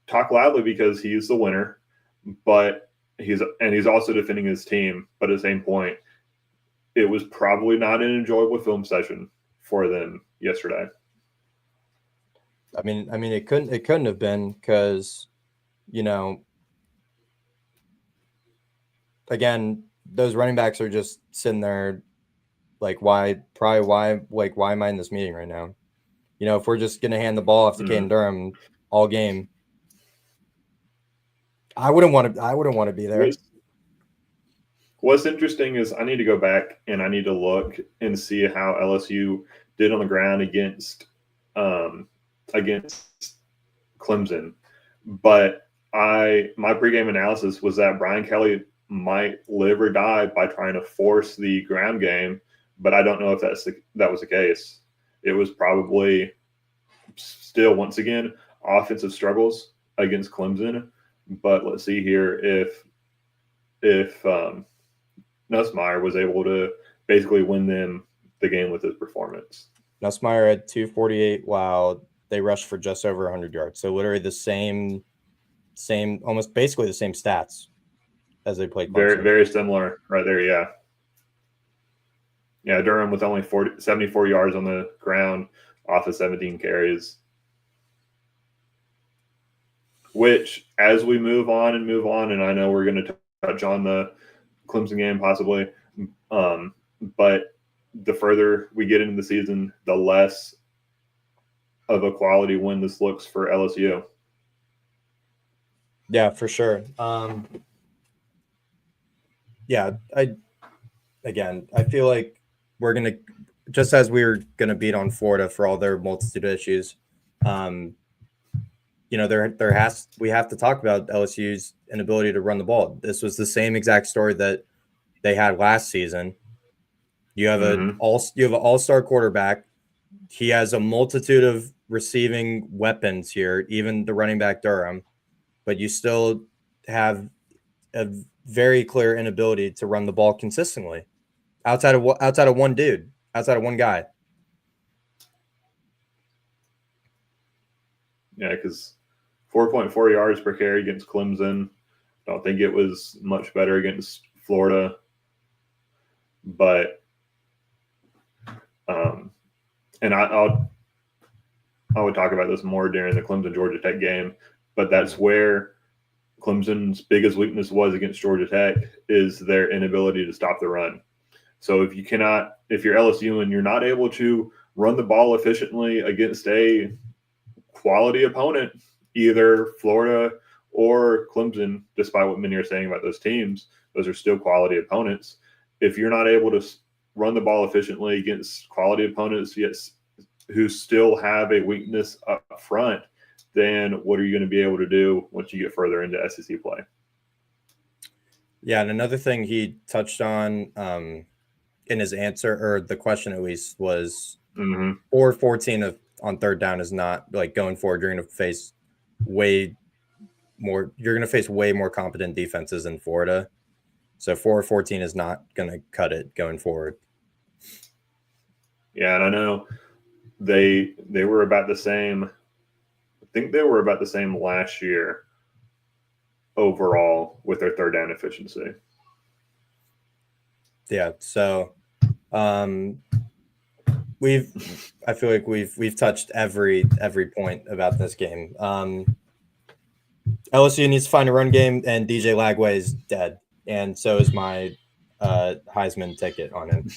talk loudly because he's the winner, but he's also defending his team. But at the same point, it was probably not an enjoyable film session for them yesterday. I mean, it couldn't have been because, again, those running backs are just sitting there like, why am I in this meeting right now? If we're just going to hand the ball off to Caden Durham all game, I wouldn't want to be there. What's interesting is I need to go back and I need to look and see how LSU did on the ground against Clemson. But my pregame analysis was that Brian Kelly might live or die by trying to force the ground game, but I don't know if that was the case. It was probably still, once again, offensive struggles against Clemson. But let's see here if Nussmeier was able to basically win them the game with his performance. Nussmeier had 248 while they rushed for just over 100 yards. So literally the same, almost basically the same stats as they played Clemson. Very, very similar right there, yeah. Yeah, Durham with only 74 yards on the ground off of 17 carries. Which, as we move on, and I know we're going to touch on the Clemson game possibly, but the further we get into the season, the less of a quality win this looks for LSU. Yeah, for sure. I feel like we're going to, just as we were going to beat on Florida for all their multitude of issues, we have to talk about LSU's inability to run the ball. This was the same exact story that they had last season. You have an all-star quarterback. He has a multitude of receiving weapons here, even the running back Durham, but you still have a very clear inability to run the ball consistently outside of one dude, outside of one guy. Yeah, because 4.4 yards per carry against Clemson. Don't think it was much better against Florida. But and I would talk about this more during the Clemson Georgia Tech game, but that's where Clemson's biggest weakness was against Georgia Tech is their inability to stop the run. So if you're LSU and you're not able to run the ball efficiently against a quality opponent, either Florida or Clemson, despite what many are saying about those teams, those are still quality opponents. If you're not able to run the ball efficiently against quality opponents yet who still have a weakness up front, then what are you going to be able to do once you get further into SEC play? Yeah, and another thing he touched on in his answer, or the question at least, was 4-14 on third down is not like going forward. You're going to face way more competent defenses in Florida. So 4-14 is not going to cut it going forward. Yeah, and I know they were about the same. I think they were about the same last year overall with their third down efficiency. Yeah, so I feel like we've touched every point about this game. LSU needs to find a run game, and DJ Lagway is dead, and so is my Heisman ticket on him.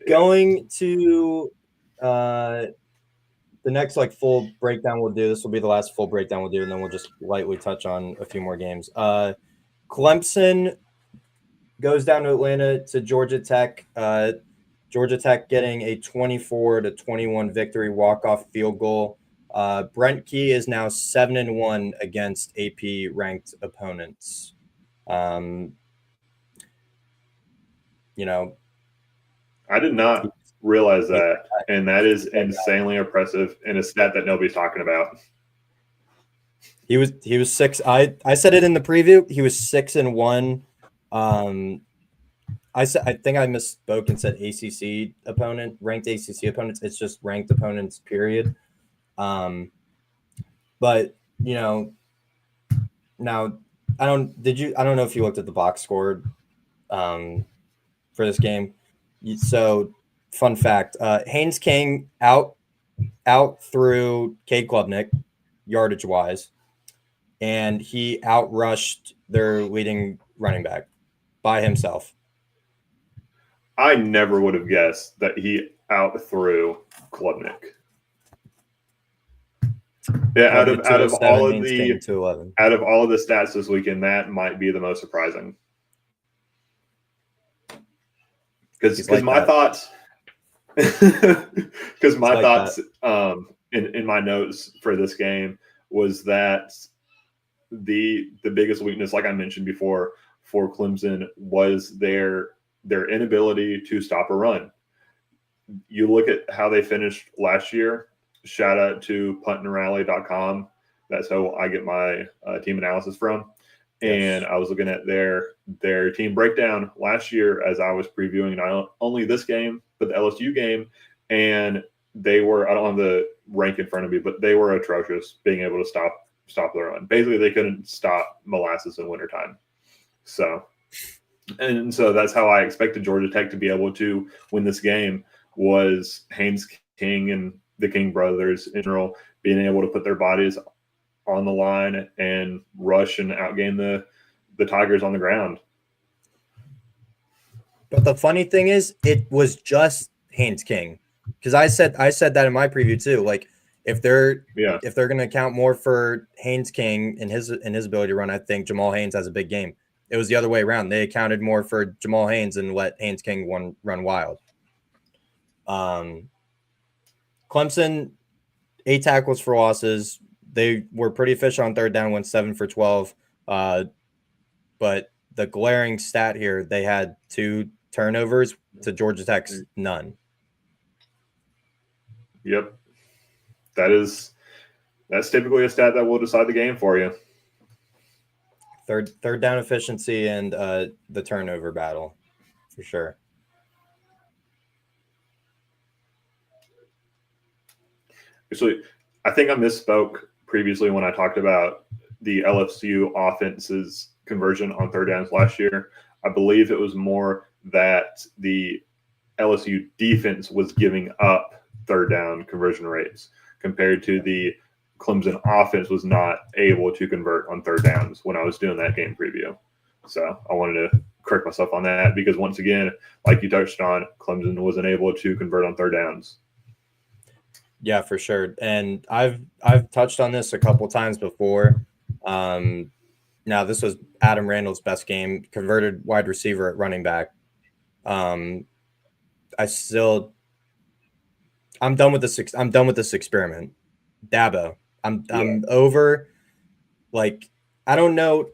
Going to the next full breakdown we'll do. This will be the last full breakdown we'll do, and then we'll just lightly touch on a few more games. Clemson goes down to Atlanta to Georgia Tech. Georgia Tech getting a 24-21 victory, walk-off field goal. Brent Key is now 7-1 against AP ranked opponents. I did not realize that, and that is insanely impressive and a stat that nobody's talking about. He was 6. I said it in the preview. He was 6-1. I think I misspoke and said ACC opponent, ranked ACC opponents. It's just ranked opponents, period. But now I don't know if you looked at the box score for this game. So fun fact, Haynes King out through Cade Klubnik yardage wise, and he outrushed their leading running back by himself. I never would have guessed that he outthrew Klubnik. Yeah, out of all of the stats this weekend, that might be the most surprising. Because my thoughts in my notes for this game was that the biggest weakness, like I mentioned before, for Clemson was their inability to stop a run. You look at how they finished last year. Shout out to puntandrally.com. That's how I get my team analysis from. Yes. And I was looking at their team breakdown last year as I was previewing not only this game, but the LSU game. And they were, I don't have the rank in front of me, but they were atrocious being able to stop the run. Basically, they couldn't stop molasses in wintertime. So that's how I expected Georgia Tech to be able to win this game, was Haynes King and the King brothers in general being able to put their bodies on the line and rush and outgame the Tigers on the ground. But the funny thing is, it was just Haynes King, because I said that in my preview too. Like if they're going to account more for Haynes King and his ability to run, I think Jamal Haynes has a big game. It was the other way around. They accounted more for Jamal Haynes and let Haynes King run wild. Clemson, 8 tackles for losses. They were pretty efficient on third down, went 7 for 12. But the glaring stat here, they had 2 turnovers to Georgia Tech's none. Yep. That's typically a stat that will decide the game for you. Third down efficiency and the turnover battle, for sure. Actually, I think I misspoke previously when I talked about the LSU offense's conversion on third downs last year. I believe it was more that the LSU defense was giving up third down conversion rates compared to the Clemson offense was not able to convert on third downs when I was doing that game preview. So I wanted to correct myself on that because once again, like you touched on, Clemson wasn't able to convert on third downs. Yeah, for sure. And I've touched on this a couple times before. Now this was Adam Randall's best game, converted wide receiver at running back. I'm done with this. I'm done with this experiment. Dabo. I'm over. Like, I don't know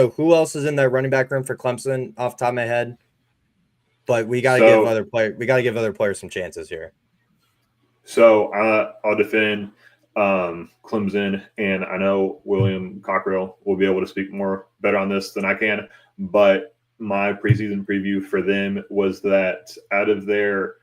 who else is in that running back room for Clemson off the top of my head, but we got to give other players some chances here. So I'll defend Clemson, and I know William Cockrell will be able to speak better on this than I can. But my preseason preview for them was that out of their,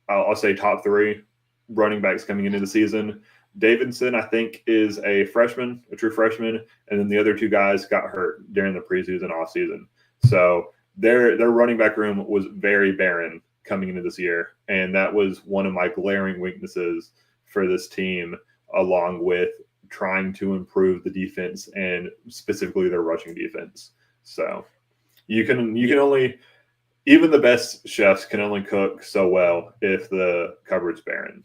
I'll say top 3 running backs coming into the season, Davidson, I think, is a true freshman, and then the other 2 guys got hurt during the preseason offseason. So their running back room was very barren coming into this year, and that was one of my glaring weaknesses for this team, along with trying to improve the defense and specifically their rushing defense. So you can only, even the best chefs can only cook so well if the cupboard's barren.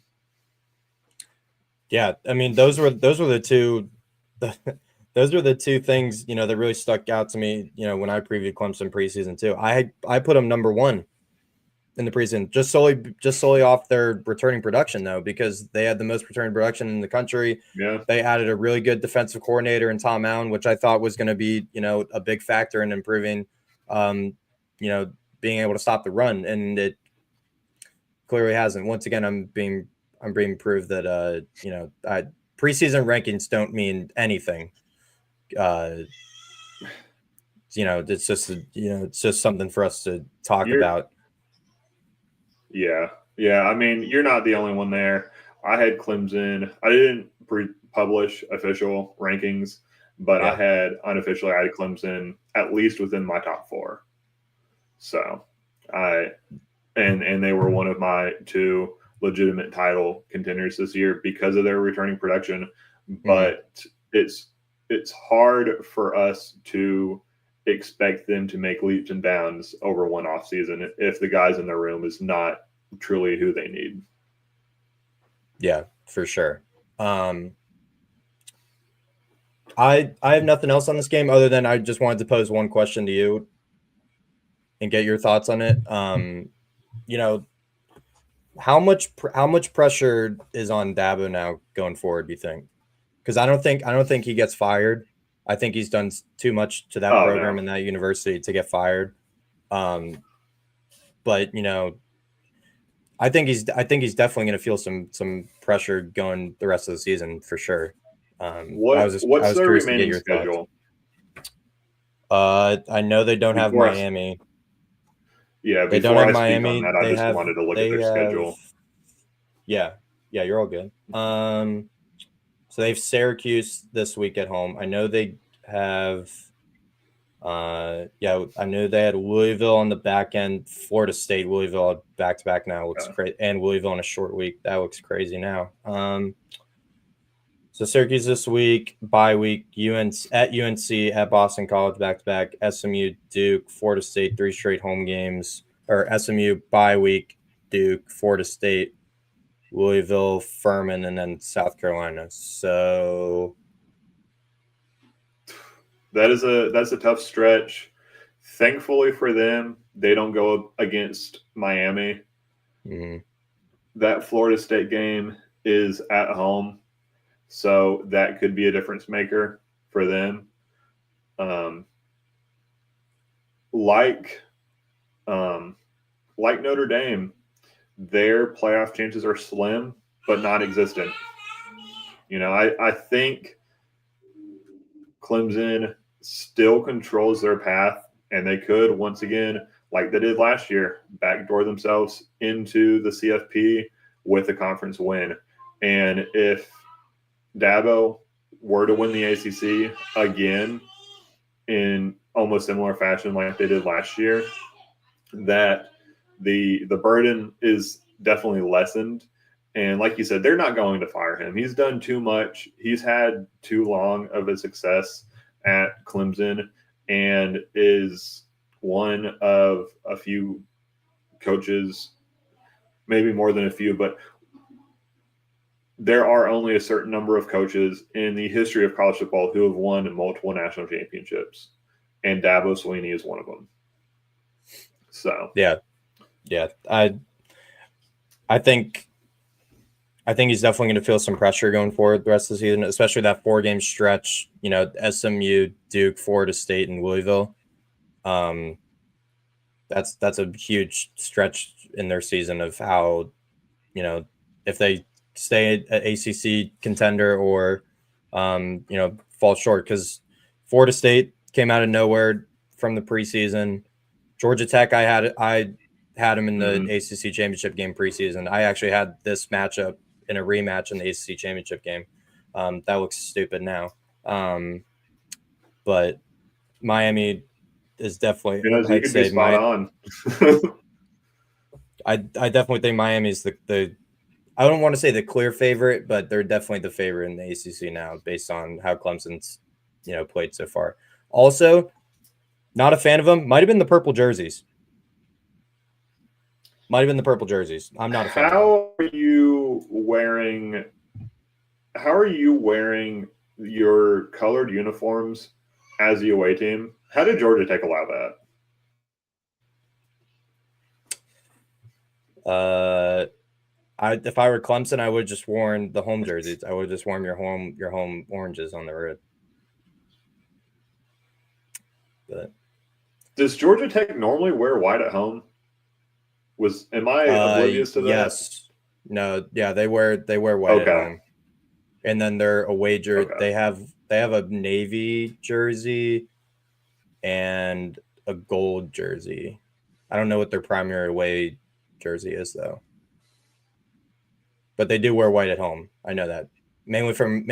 Yeah, I mean those were the two those were the 2 things, that really stuck out to me, when I previewed Clemson preseason too. I put them number 1 in the preseason just solely off their returning production though, because they had the most returning production in the country. Yeah. They added a really good defensive coordinator in Tom Allen, which I thought was going to be, a big factor in improving being able to stop the run, and it clearly hasn't. Once again, I'm being proved that preseason rankings don't mean anything. It's just it's just something for us to talk about. Yeah. I mean, you're not the only one there. I had Clemson. I didn't publish official rankings, but I had unofficially I had Clemson at least within my top 4. So and they were one of my 2 legitimate title contenders this year because of their returning production. But it's hard for us to expect them to make leaps and bounds over one off season if the guys in the room is not truly who they need. Yeah, for sure. I have nothing else on this game other than I just wanted to pose one question to you and get your thoughts on it. How much pressure is on Dabo now going forward, do you think? Because I don't think he gets fired. I think he's done too much to that program and that university to get fired. But I think he's definitely going to feel some pressure going the rest of the season for sure. What's their remaining schedule? I know they don't have Miami. Yeah, they don't have Miami. I just wanted to look at their schedule. Yeah, you're all good. So they have Syracuse this week at home. I know they have. I knew they had Louisville on the back end. Florida State, Louisville back to back now looks crazy, and Louisville on a short week. That looks crazy now. So Syracuse this week, bye week. UNC at Boston College back to back. SMU, Duke, Florida State, 3 straight home games. Or SMU bye week, Duke, Florida State, Louisville, Furman, and then South Carolina. So that's a tough stretch. Thankfully for them, they don't go up against Miami. Mm-hmm. That Florida State game is at home, so that could be a difference maker for them. Like Notre Dame, their playoff chances are slim but not existent. I think Clemson still controls their path, and they could once again, like they did last year, backdoor themselves into the CFP with a conference win. And if Dabo were to win the ACC again in almost similar fashion like they did last year, that the burden is definitely lessened, And like you said, they're not going to fire him. He's done too much. He's had too long of a success at Clemson and is one of a few coaches, maybe more than a few, but there are only a certain number of coaches in the history of college football who have won multiple national championships, and Dabo Swinney is one of them. So yeah. I think he's definitely going to feel some pressure going forward the rest of the season, especially that 4-game stretch. SMU, Duke, Florida State, and Louisville. That's a huge stretch in their season of how, if they stay at ACC contender or, fall short, because Florida State came out of nowhere from the preseason. Georgia Tech, I had him in the ACC championship game preseason. I actually had this matchup in a rematch in the ACC championship game. That looks stupid now. But Miami is definitely, you could be spot on. I definitely think Miami's the I don't want to say the clear favorite, but they're definitely the favorite in the ACC now based on how Clemson's, played so far. Also, not a fan of them. Might have been the purple jerseys. I'm not a fan of them. How are you wearing your colored uniforms as the away team? How did Georgia Tech allow that? If I were Clemson, I would have just worn the home jerseys. I would have just worn your home oranges on the road. But does Georgia Tech normally wear white at home? Am I oblivious to that? Yes. No. Yeah, they wear white at home, and then their away jersey. They have a navy jersey and a gold jersey. I don't know what their primary away jersey is though, but they do wear white at home. I know that mainly from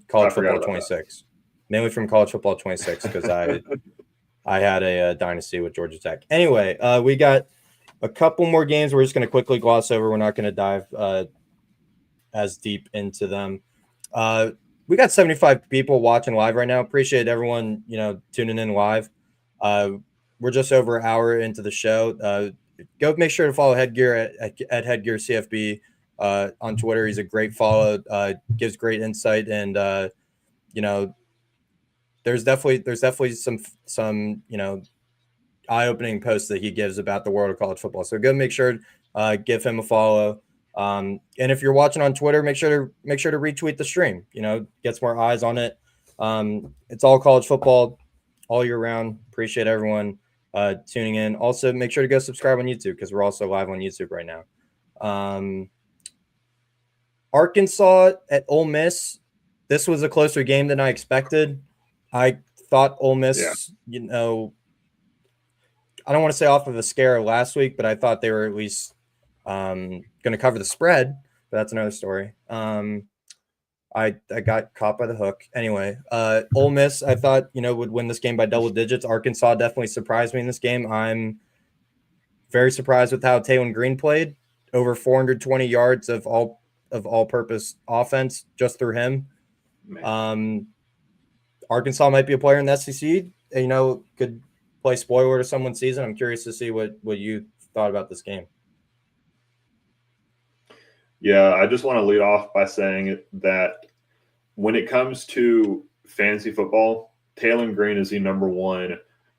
college football 26. Mainly from college football 26 because I had a dynasty with Georgia Tech. Anyway, we got a couple more games we're just going to quickly gloss over. We're not going to dive as deep into them. We got 75 people watching live right now. Appreciate everyone, tuning in live. We're just over an hour into the show. Go make sure to follow Headgear at Headgear CFB on Twitter. He's a great follow. Gives great insight, and there's definitely some eye-opening posts that he gives about the world of college football. So go make sure give him a follow. And if you're watching on Twitter, make sure to retweet the stream. Gets more eyes on it. It's all college football all year round. Appreciate everyone tuning in. Also, make sure to go subscribe on YouTube because we're also live on YouTube right now. Arkansas at Ole Miss. This was a closer game than I expected. I thought Ole Miss, I don't want to say off of a scare last week, but I thought they were at least going to cover the spread. But that's another story. I got caught by the hook. Anyway, Ole Miss, I thought, would win this game by double digits. Arkansas definitely surprised me in this game. I'm very surprised with how Taylor Green played. Over 420 yards of all-purpose offense just through him. Arkansas might be a player in the SEC. Could play spoiler to someone's season. I'm curious to see what you thought about this game. Yeah, I just want to lead off by saying that when it comes to fantasy football, Taylor Green is the number one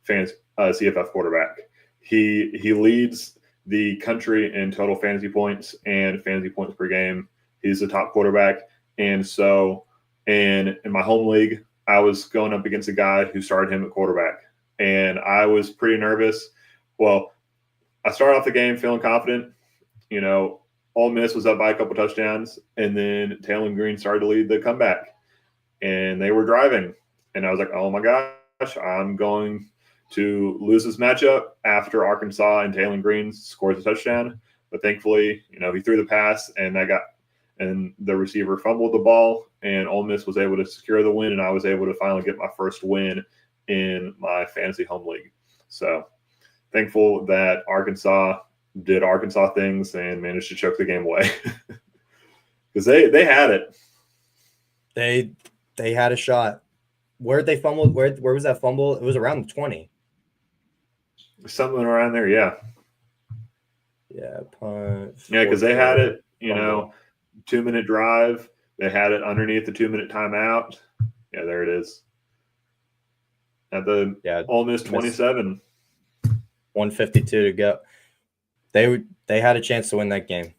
CFF quarterback. He leads the country in total fantasy points and fantasy points per game. He's the top quarterback. And so in my home league, I was going up against a guy who started him at quarterback. And I was pretty nervous. Well, I started off the game feeling confident. Ole Miss was up by a couple touchdowns, and then Taylor Green started to lead the comeback. And they were driving. And I was like, oh, my gosh, I'm going to lose this matchup after Arkansas and Taylor Green scores a touchdown. But thankfully, he threw the pass, and the receiver fumbled the ball, and Ole Miss was able to secure the win, and I was able to finally get my first win in my fantasy home league. So thankful that Arkansas did Arkansas things and managed to choke the game away. because they had it. They had a shot. Where did they fumble? Where was that fumble? It was around the 20. Something around there, yeah. Yeah, punt. Yeah, because they had it, fumble. 2-minute drive. They had it underneath the 2-minute timeout. Yeah, there it is. At the Ole Miss 27. 152 to go. They had a chance to win that game.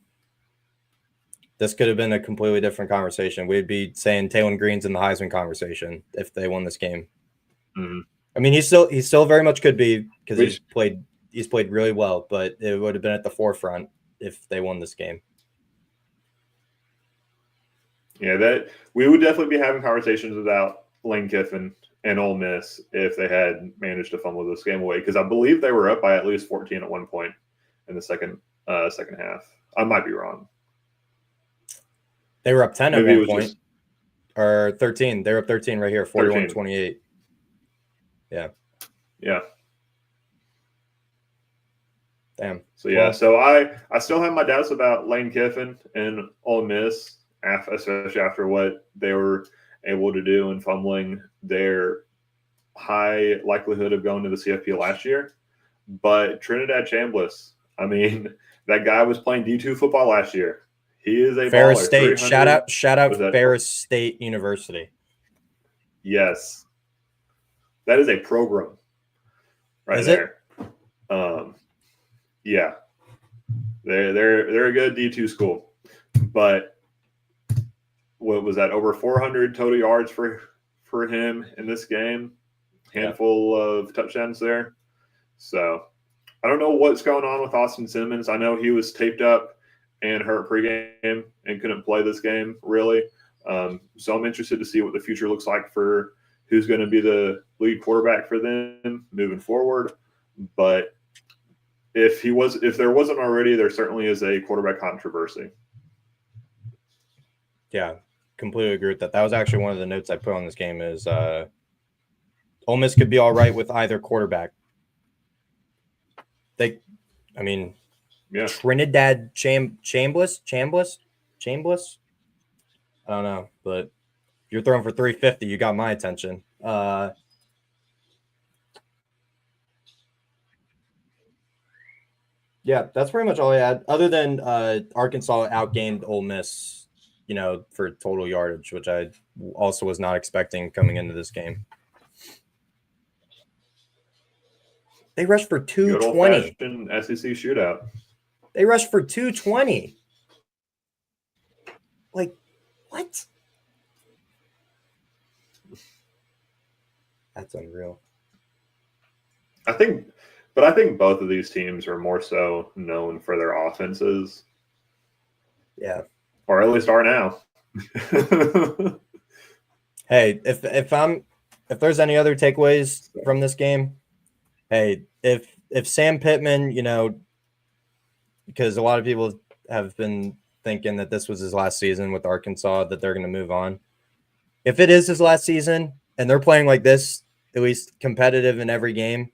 This could have been a completely different conversation. We'd be saying Taylor Green's in the Heisman conversation if they won this game. Mm-hmm. I mean, he still very much could be because he's played really well, but it would have been at the forefront if they won this game. Yeah, that we would definitely be having conversations about Lane Kiffin and Ole Miss if they had managed to fumble this game away, because I believe they were up by at least 14 at one point in the second half. I might be wrong. They were up 10 at one point, or 13. They were up 13 right here, 41-28. Yeah. Yeah. Damn. So yeah, so I still have my doubts about Lane Kiffin and Ole Miss, especially after what they were able to do in fumbling their high likelihood of going to the CFP last year. But Trinidad Chambliss, I mean, that guy was playing D2 football last year. He is a Ferris baller. State. Shout out Ferris State University. Yes. That is a program right there. Yeah. They're a good D2 school. But what was that? Over 400 total yards for him in this game. Handful of touchdowns there. So I don't know what's going on with Austin Simmons. I know he was taped up and hurt pregame and couldn't play this game really. So I'm interested to see what the future looks like for who's going to be the lead quarterback for them moving forward. But if there wasn't already, there certainly is a quarterback controversy. Yeah, completely agree with that. That was actually one of the notes I put on this game is Ole Miss could be all right with either quarterback. Trinidad Chambliss? I don't know, but if you're throwing for 350, you got my attention. Yeah, that's pretty much all I had. Other than Arkansas outgained Ole Miss, for total yardage, which I also was not expecting coming into this game. They rushed for 220. Good old-fashioned SEC shootout. They rushed for 220. Like, what? That's unreal. I think both of these teams are more so known for their offenses. Yeah. Or at least are now. Hey, if there's any other takeaways from this game, hey, if Sam Pittman, because a lot of people have been thinking that this was his last season with Arkansas, that they're going to move on. If it is his last season and they're playing like this, at least competitive in every game,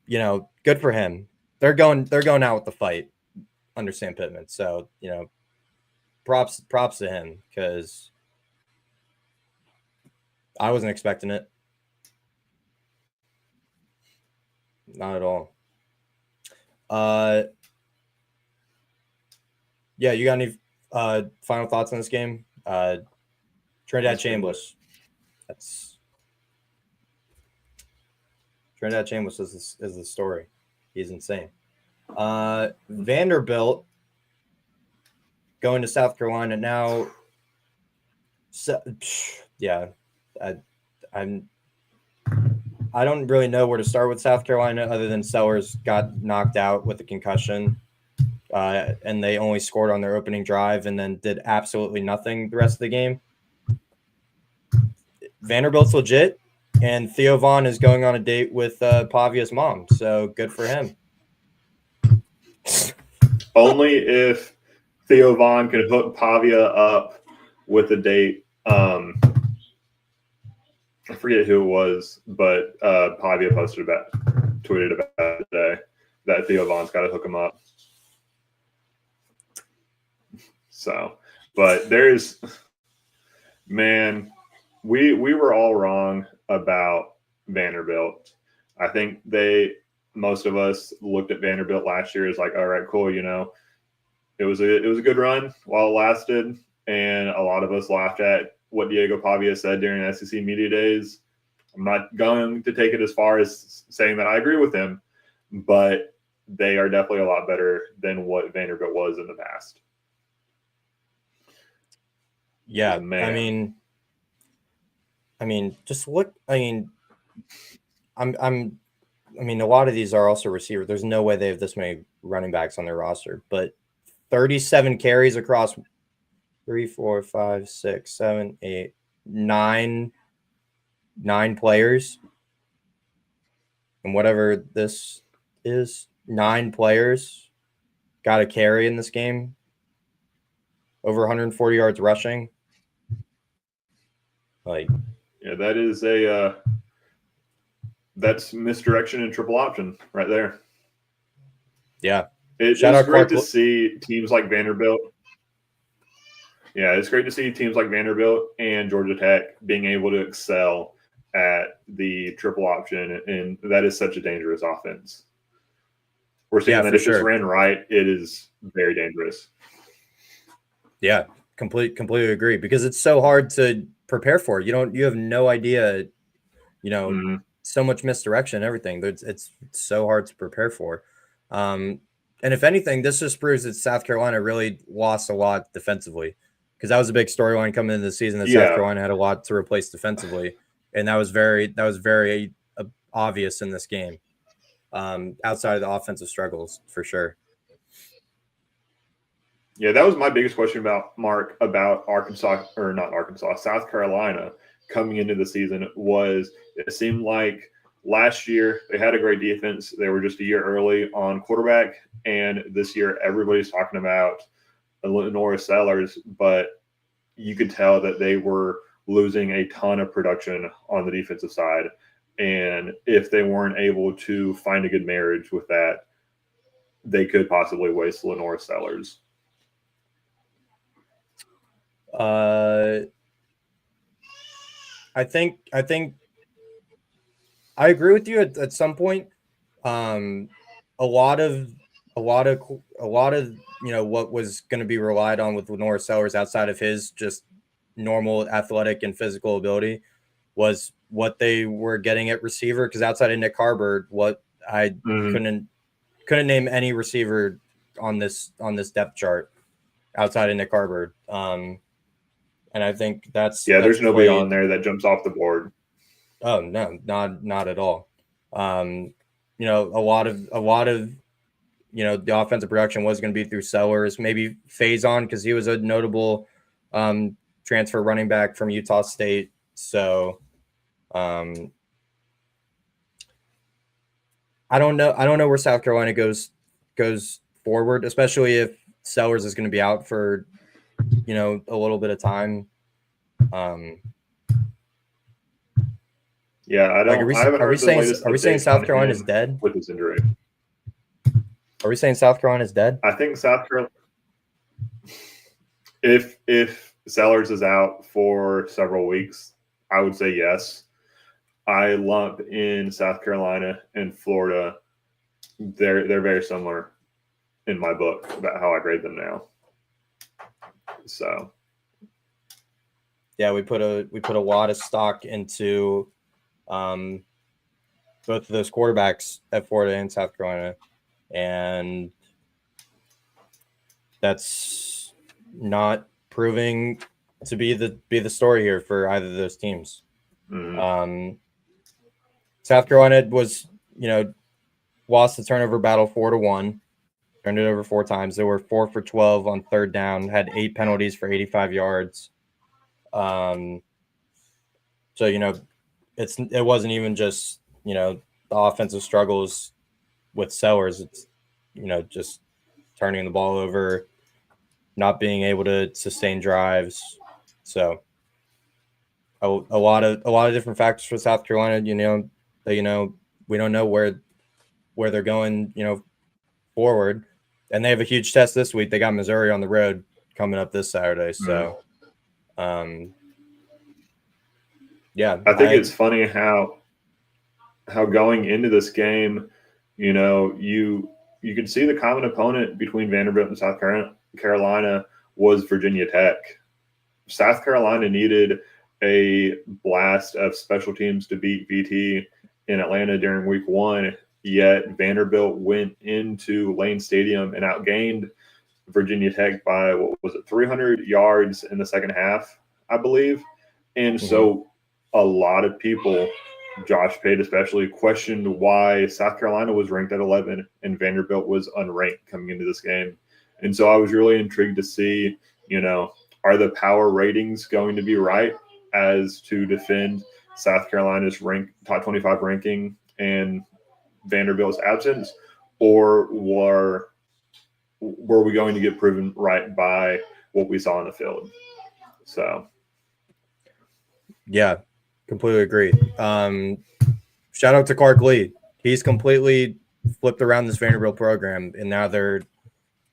good for him. They're going out with the fight under Sam Pittman. So, props to him, because I wasn't expecting it. Not at all. Yeah, you got any final thoughts on this game? Trinidad Chambliss. Trinidad Chambliss is the story. He's insane. Vanderbilt going to South Carolina now. So, yeah, I don't really know where to start with South Carolina other than Sellers got knocked out with a concussion, and they only scored on their opening drive and then did absolutely nothing the rest of the game. Vanderbilt's legit, and Theo Vaughn is going on a date with Pavia's mom, so good for him. Only if Theo Vaughn can hook Pavia up with a date. I forget who it was, but Pavia tweeted about it today that Theo Vaughn's got to hook him up. So But there's, man, we were all wrong about Vanderbilt. I think most of us looked at Vanderbilt last year as like, all right, cool, it was a good run while it lasted, and a lot of us laughed at what Diego Pavia said during SEC media days. I'm not going to take it as far as saying that I agree with him, but they are definitely a lot better than what Vanderbilt was in the past. Yeah, man. I mean, just look. I mean, a lot of these are also receivers. There's no way they have this many running backs on their roster, but 37 carries across 3, 4, 5, 6, 7, 8, 9 players. And whatever this is, 9 players got a carry in this game. Over 140 yards rushing. Yeah, that is that's misdirection and triple option right there. Yeah. It's great to see teams like Vanderbilt. Yeah, it's great to see teams like Vanderbilt and Georgia Tech being able to excel at the triple option, and that is such a dangerous offense. We're seeing that if it's ran right, it is very dangerous. Yeah, completely agree, because it's so hard to prepare for. You have no idea, so much misdirection and everything. It's so hard to prepare for. And if anything, this just proves that South Carolina really lost a lot defensively, because that was a big storyline coming into the season, that South Carolina had a lot to replace defensively, and that was very obvious in this game. Outside of the offensive struggles, for sure. Yeah, that was my biggest question about South Carolina coming into the season. Was it seemed like last year they had a great defense. They were just a year early on quarterback, and this year everybody's talking about Lenora Sellers, but you could tell that they were losing a ton of production on the defensive side. And if they weren't able to find a good marriage with that, they could possibly waste Lenora Sellers. I think I agree with you at some point. A lot of what was going to be relied on with Lenora Sellers, outside of his just normal athletic and physical ability, was what they were getting at receiver. Because outside of Nick Harbor, what I couldn't name any receiver on this depth chart outside of Nick Harbor. And I think there's nobody on there that jumps off the board. Oh no, not at all. A lot of the offensive production was going to be through Sellers, maybe Faison, because he was a notable transfer running back from Utah State. So I don't know where South Carolina goes forward, especially if Sellers is going to be out for a little bit of time. Yeah, I don't. Are we saying South Carolina is dead with his injury? Are we saying South Carolina is dead? I think South Carolina. If Sellers is out for several weeks, I would say yes. I lump in South Carolina and Florida. They're very similar in my book about how I grade them now. So, yeah, we put a lot of stock into both of those quarterbacks at Florida and South Carolina, and that's not proving to be the story here for either of those teams. Mm-hmm. South Carolina was, lost the turnover battle 4-1, turned it over 4 times. They were 4 for 12 on third down, had 8 penalties for 85 yards. So, it wasn't even just, the offensive struggles with Sellers. It's, just turning the ball over, not being able to sustain drives. So a lot of different factors for South Carolina, we don't know where they're going, forward. And they have a huge test this week. They got Missouri on the road coming up this Saturday. So, yeah, I think it's funny how going into this game, you could see the common opponent between Vanderbilt and South Carolina was Virginia Tech. South Carolina needed a blast of special teams to beat VT in Atlanta during week 1, yet Vanderbilt went into Lane Stadium and outgained Virginia Tech by, 300 yards in the second half, I believe. And so a lot of people, Josh Pate especially, questioned why South Carolina was ranked at 11 and Vanderbilt was unranked coming into this game. And so I was really intrigued to see, are the power ratings going to be right as to defend South Carolina's top 25 ranking and Vanderbilt's absence, or were we going to get proven right by what we saw on the field? So, yeah, completely agree. Shout out to Clark Lee. He's completely flipped around this Vanderbilt program, and now they're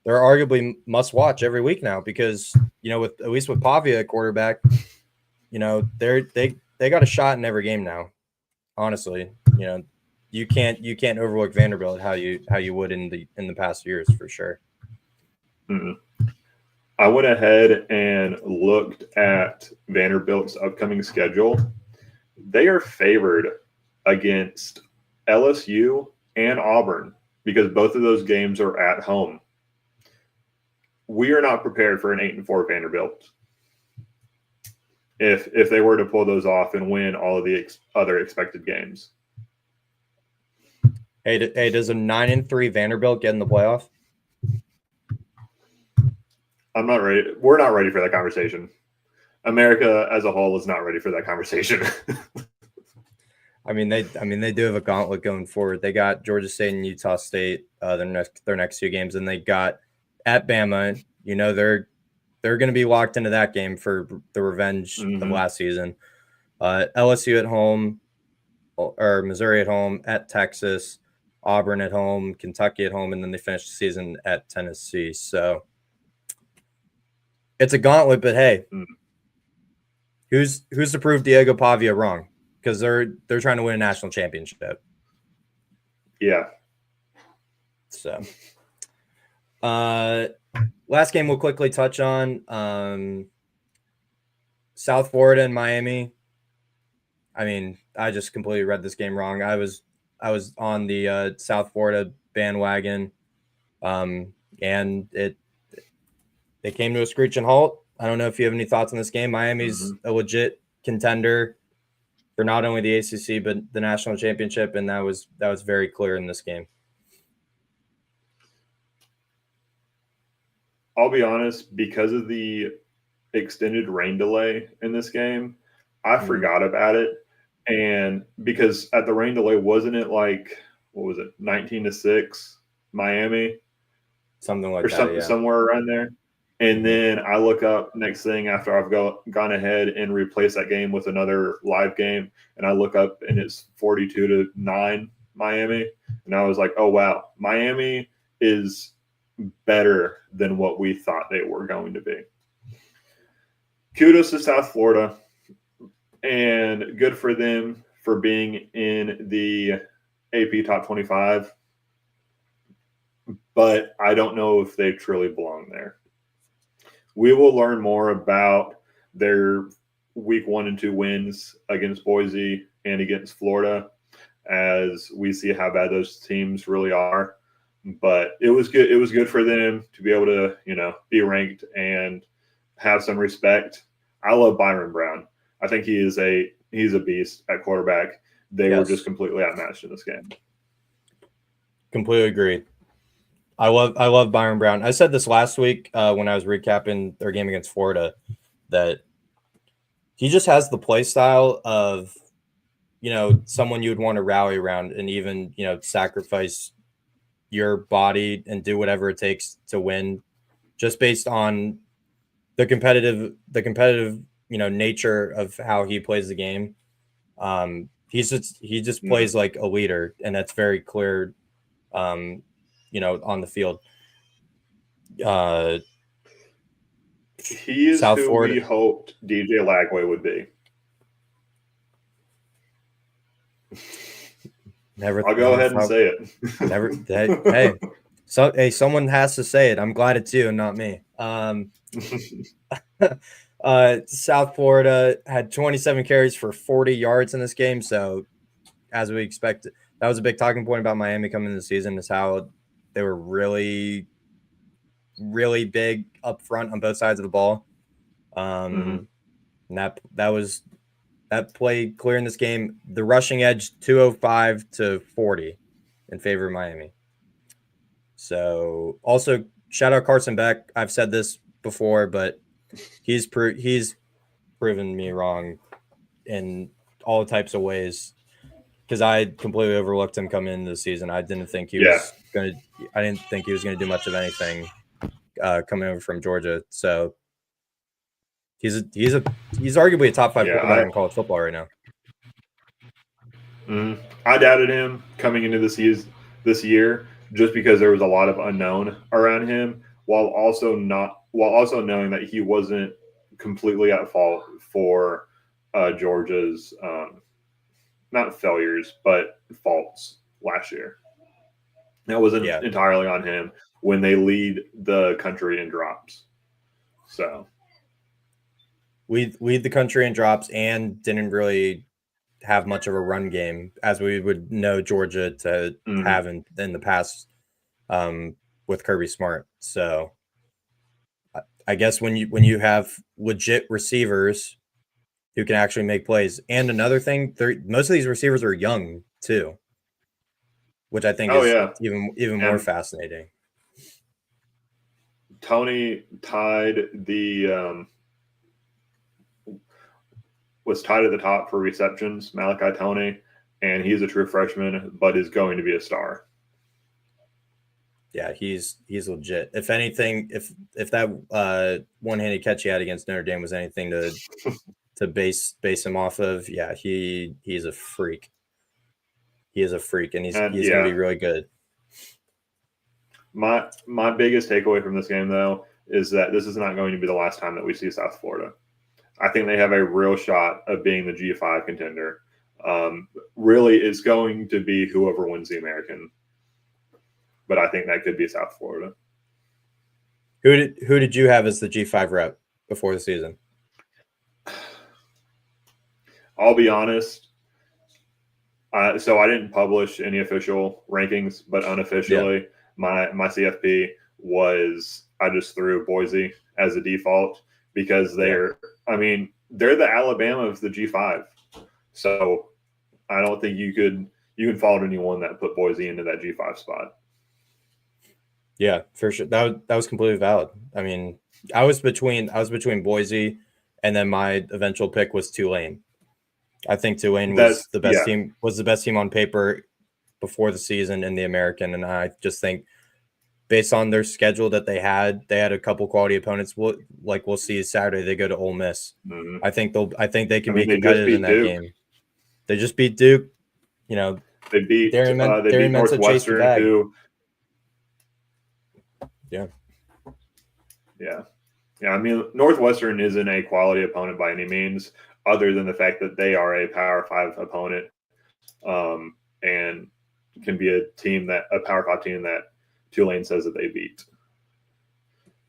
arguably must watch every week now because with at least with Pavia at quarterback, they got a shot in every game now. Honestly, you can't overlook Vanderbilt how you would in the past years for sure. I went ahead and looked at Vanderbilt's upcoming schedule. They are favored against LSU and Auburn because both of those games are at home. We are not prepared for an 8-4 Vanderbilt if they were to pull those off and win all of the other expected games. Hey, does a 9-3 Vanderbilt get in the playoff? I'm not ready. We're not ready for that conversation. America as a whole is not ready for that conversation. I mean, they do have a gauntlet going forward. They got Georgia State and Utah State their next 2 games, and they got at Bama. They're going to be locked into that game for the revenge of last season. LSU at home, or Missouri at home, at Texas, Auburn at home, Kentucky at home, and then they finish the season at Tennessee. So it's a gauntlet, but hey, who's to prove Diego Pavia wrong? Because they're trying to win a national championship. Yeah. So, last game we'll quickly touch on. South Florida and Miami. I mean, I just completely read this game wrong. I was on the South Florida bandwagon, and it came to a screeching halt. I don't know if you have any thoughts on this game. Miami's a legit contender for not only the ACC but the national championship, and that was very clear in this game. I'll be honest, because of the extended rain delay in this game, I forgot about it. And because at the rain delay, wasn't it like, 19-6 Miami? Something like that, somewhere around there. And then I look up next thing after I've gone ahead and replaced that game with another live game, and I look up and it's 42-9 Miami. And I was like, oh, wow, Miami is better than what we thought they were going to be. Kudos to South Florida, and good for them for being in the AP Top 25. But I don't know if they truly belong there. We will learn more about their week 1 and 2 wins against Boise and against Florida as we see how bad those teams really are. But it was good. It was good for them to be able to, be ranked and have some respect. I love Byron Brown. I think he's a beast at quarterback. They were just completely outmatched in this game. Completely agree. I love Byron Brown. I said this last week when I was recapping their game against Florida that he just has the play style of, someone you would want to rally around and even, sacrifice your body and do whatever it takes to win, just based on the competitive, nature of how he plays the game. He just plays like a leader, and that's very clear. On the field. He is South who Florida. we hoped DJ Lagway would be. I'll go ahead and say it. Hey, someone has to say it. I'm glad it's you and not me. South Florida had 27 carries for 40 yards in this game. So, as we expected, that was a big talking point about Miami coming into the season, is how they were really, really big up front on both sides of the ball. And that played clear in this game. The rushing edge 205 to 40 in favor of Miami. So, also shout out Carson Beck. I've said this before, but he's proven me wrong in all types of ways, because I completely overlooked him coming into the season. I didn't think he was going to do much of anything coming over from Georgia. So he's arguably a top 5 quarterback in college football right now. I doubted him coming into this year just because there was a lot of unknown around him, while also knowing that he wasn't completely at fault for Georgia's not failures but faults last year. That wasn't entirely on him when they lead the country in drops. So we lead the country in drops and didn't really have much of a run game as we would know Georgia to have in the past with Kirby Smart. So I guess when you have legit receivers who can actually make plays, and another thing, most of these receivers are young too, which I think is even more fascinating. Tony was tied at the top for receptions, Malachi Tony, and he's a true freshman, but is going to be a star. Yeah, he's legit. If anything, if that one-handed catch he had against Notre Dame was anything to base him off of, yeah, he's a freak. He is a freak, and he's going to be really good. My biggest takeaway from this game, though, is that this is not going to be the last time that we see South Florida. I think they have a real shot of being the G5 contender. Really, it's going to be whoever wins the American. But I think that could be South Florida. Who did you have as the G5 rep before the season? I'll be honest. So I didn't publish any official rankings, but unofficially, my CFP was, I just threw Boise as a default because they're the Alabama of the G5. So I don't think you can fault anyone that put Boise into that G5 spot. Yeah, for sure. That was completely valid. I mean, I was between Boise, and then my eventual pick was Tulane. I think Tulane was the best team. Was the best team on paper before the season in the American, and I just think, based on their schedule that they had a couple quality opponents. We'll see Saturday. They go to Ole Miss. Mm-hmm. I think they can be competitive in that game. They just beat Duke. They beat Northwestern, who. Yeah. I mean, Northwestern isn't a quality opponent by any means, other than the fact that they are a Power 5 opponent, and can be a Power 5 team that Tulane says that they beat.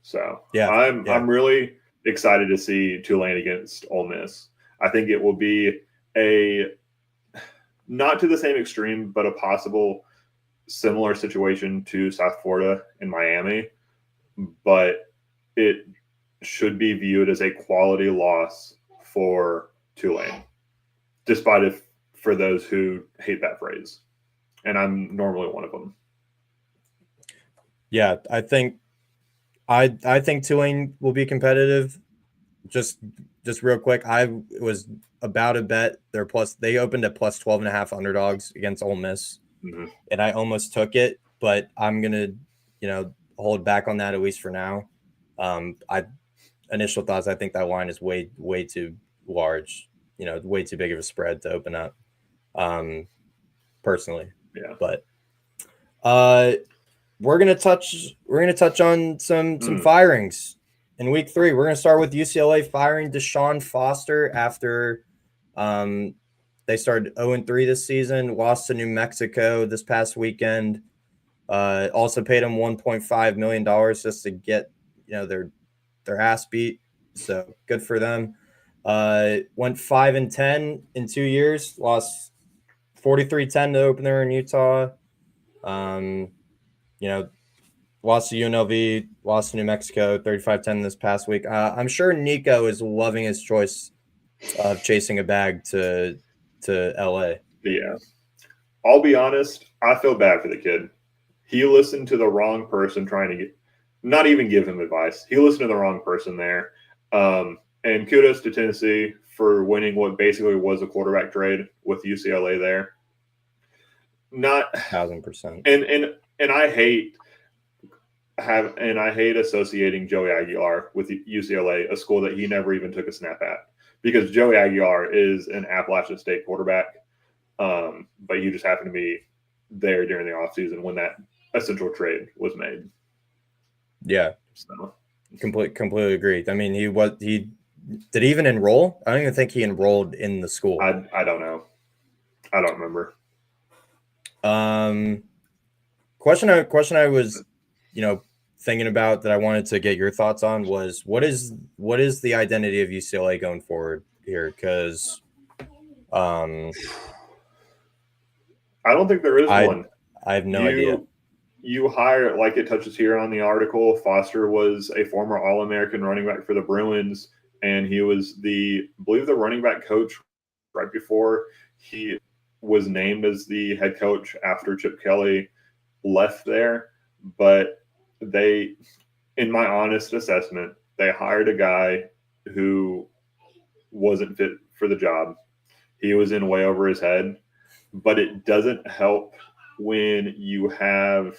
So I'm really excited to see Tulane against Ole Miss. I think it will be not to the same extreme, but a possible similar situation to South Florida and Miami, but it should be viewed as a quality loss for Tulane, despite for those who hate that phrase. And I'm normally one of them. Yeah, I think Tulane will be competitive. Just real quick, I was about to bet they opened at plus 12.5 underdogs against Ole Miss, and I almost took it, but I'm gonna hold back on that at least for now. Initial thoughts, I think that line is way too large, way too big of a spread to open up. Personally, but we're gonna touch on some firings in week 3, we're going to start with UCLA firing Deshaun Foster after they started 0-3 this season, lost to New Mexico this past weekend. Also paid him $1.5 million just to get their ass beat. So good for them. Went 5-10 in 2 years, lost 43-10 to opener in Utah. Lost to UNLV, lost to New Mexico, 35-10 this past week. I'm sure Nico is loving his choice of chasing a bag to LA. Yeah. I'll be honest, I feel bad for the kid. He listened to the wrong person trying to not even give him advice. He listened to the wrong person there. And kudos to Tennessee for winning what basically was a quarterback trade with UCLA there. Not 1,000%. And I hate associating Joey Aguilar with UCLA, a school that he never even took a snap at, because Joey Aguilar is an Appalachian State quarterback. But he just happened to be there during the offseason when that essential trade was made. Yeah. So completely agree. I mean, did he even enroll? I don't even think he enrolled in the school. I don't know. I don't remember. Question I was, thinking about that I wanted to get your thoughts on was what is the identity of UCLA going forward here? Because I don't think there is one. I have no idea. You hire, like it touches here on the article, Foster was a former All-American running back for the Bruins, and he was I believe the running back coach right before he was named as the head coach after Chip Kelly left there. But they, in my honest assessment, they hired a guy who wasn't fit for the job. He was in way over his head, but it doesn't help when you have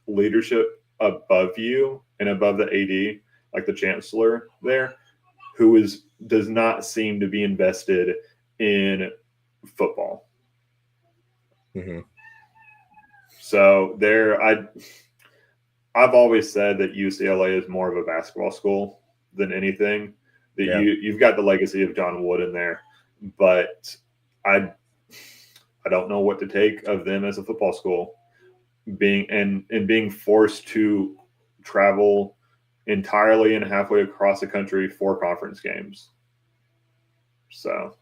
leadership above you and above the AD, like the chancellor there, who does not seem to be invested in football. Mm-hmm. So I've always said that UCLA is more of a basketball school than anything. That you've got the legacy of John Wood in there, but I don't know what to take of them as a football school, being forced to travel entirely and halfway across the country for conference games. So,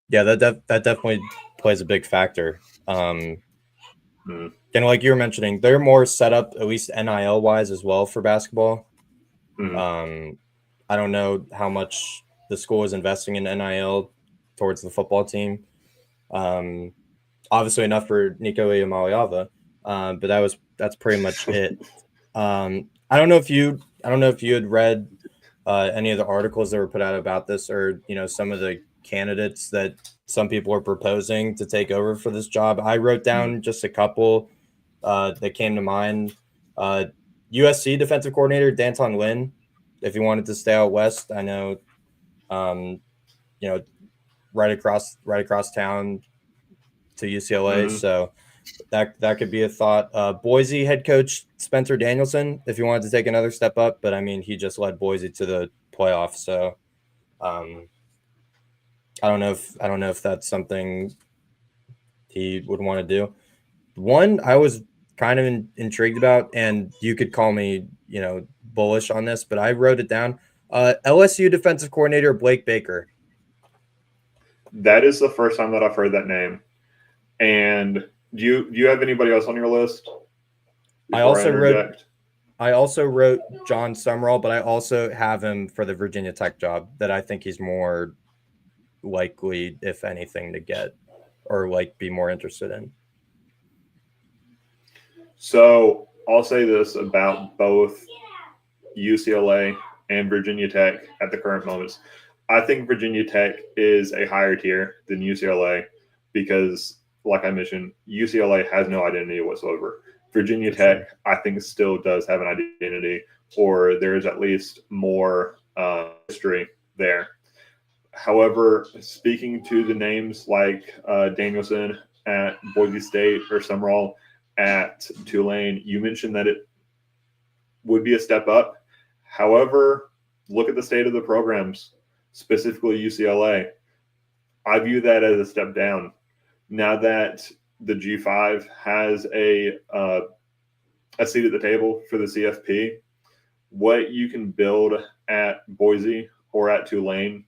yeah, that definitely plays a big factor. And like you were mentioning, they're more set up, at least NIL wise, as well for basketball. I don't know how much the school is investing in NIL towards the football team. Obviously enough for Nico Iamaleava, but that's pretty much it. I don't know if you had read any of the articles that were put out about this, or some of the candidates that some people are proposing to take over for this job. I wrote down just a couple that came to mind. USC defensive coordinator Danton Lynn, if he wanted to stay out west. I know, right across town to UCLA. So that could be a thought. Boise head coach Spencer Danielson, if he wanted to take another step up, but I mean, he just led Boise to the playoffs. So I don't know if that's something he would want to do. One I was kind of intrigued about, and you could call me, bullish on this, but I wrote it down. LSU defensive coordinator Blake Baker. That is the first time that I've heard that name. And do you have anybody else on your list? I also wrote John Summerall, but I also have him for the Virginia Tech job, that I think he's more likely, if anything, to get or be more interested in. So I'll say this about both UCLA and Virginia Tech at the current moments. I think Virginia Tech is a higher tier than UCLA because, like I mentioned, UCLA has no identity whatsoever. Virginia Tech, I think, still does have an identity, or there is at least more history there. However, speaking to the names like Danielson at Boise State or Summerall at Tulane, you mentioned that it would be a step up. However, look at the state of the programs, specifically UCLA. I view that as a step down. Now that the G5 has a seat at the table for the CFP, what you can build at Boise or at Tulane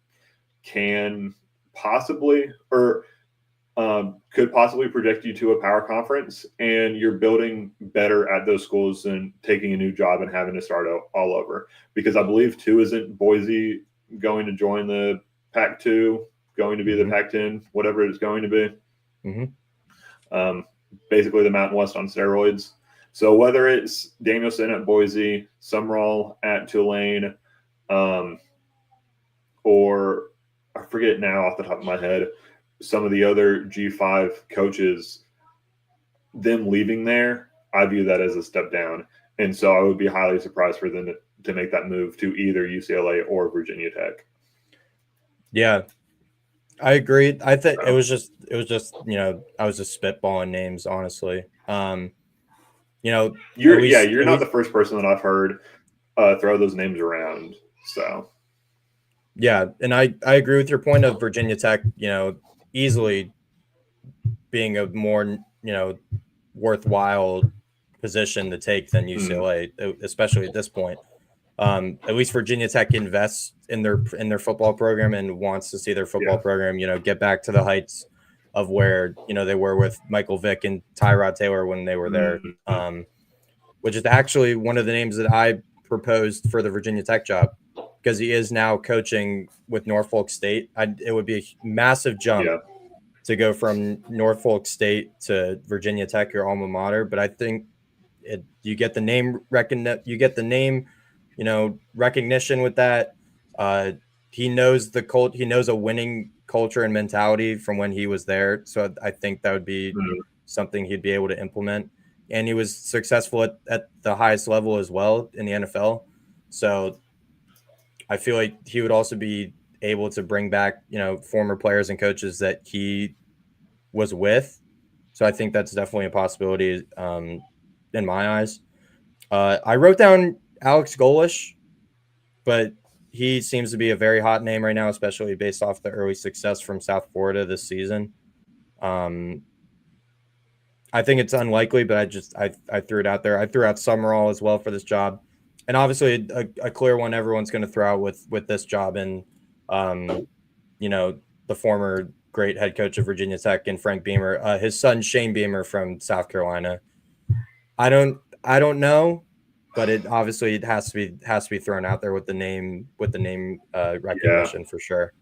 can possibly or could possibly project you to a power conference, and you're building better at those schools than taking a new job and having to start all over. Because I believe, too, isn't Boise going to join the Pac-2, going to be the Pac-10, whatever it's going to be? Basically the Mountain West on steroids. So whether it's Danielson at Boise, Sumrall at Tulane, or I forget now off the top of my head, some of the other G5 coaches, them leaving there, I view that as a step down. And so I would be highly surprised for them to make that move to either UCLA or Virginia Tech. Yeah, I agree. I think it was just, I was just spitballing names, honestly. You're not the first person that I've heard throw those names around. So, yeah, and I agree with your point of Virginia Tech, easily being a more, worthwhile position to take than UCLA, especially at this point. At least Virginia Tech invests in their football program and wants to see their football program, get back to the heights of where, they were with Michael Vick and Tyrod Taylor when they were there, which is actually one of the names that I proposed for the Virginia Tech job, because he is now coaching with Norfolk State. It would be a massive jump to go from Norfolk State to Virginia Tech, your alma mater. But I think you get the name recognition with that. He knows he knows a winning culture and mentality from when he was there. So I think that would be something he'd be able to implement. And he was successful at the highest level as well in the NFL. So I feel like he would also be able to bring back, former players and coaches that he was with. So I think that's definitely a possibility in my eyes. I wrote down Alex Golish, but he seems to be a very hot name right now, especially based off the early success from South Florida this season. I think it's unlikely, but I threw it out there. I threw out Summerall as well for this job. And obviously a clear one everyone's going to throw out with this job, and the former great head coach of Virginia Tech and Frank Beamer, his son Shane Beamer from South Carolina. I don't know, but it has to be thrown out there with the name recognition for sure.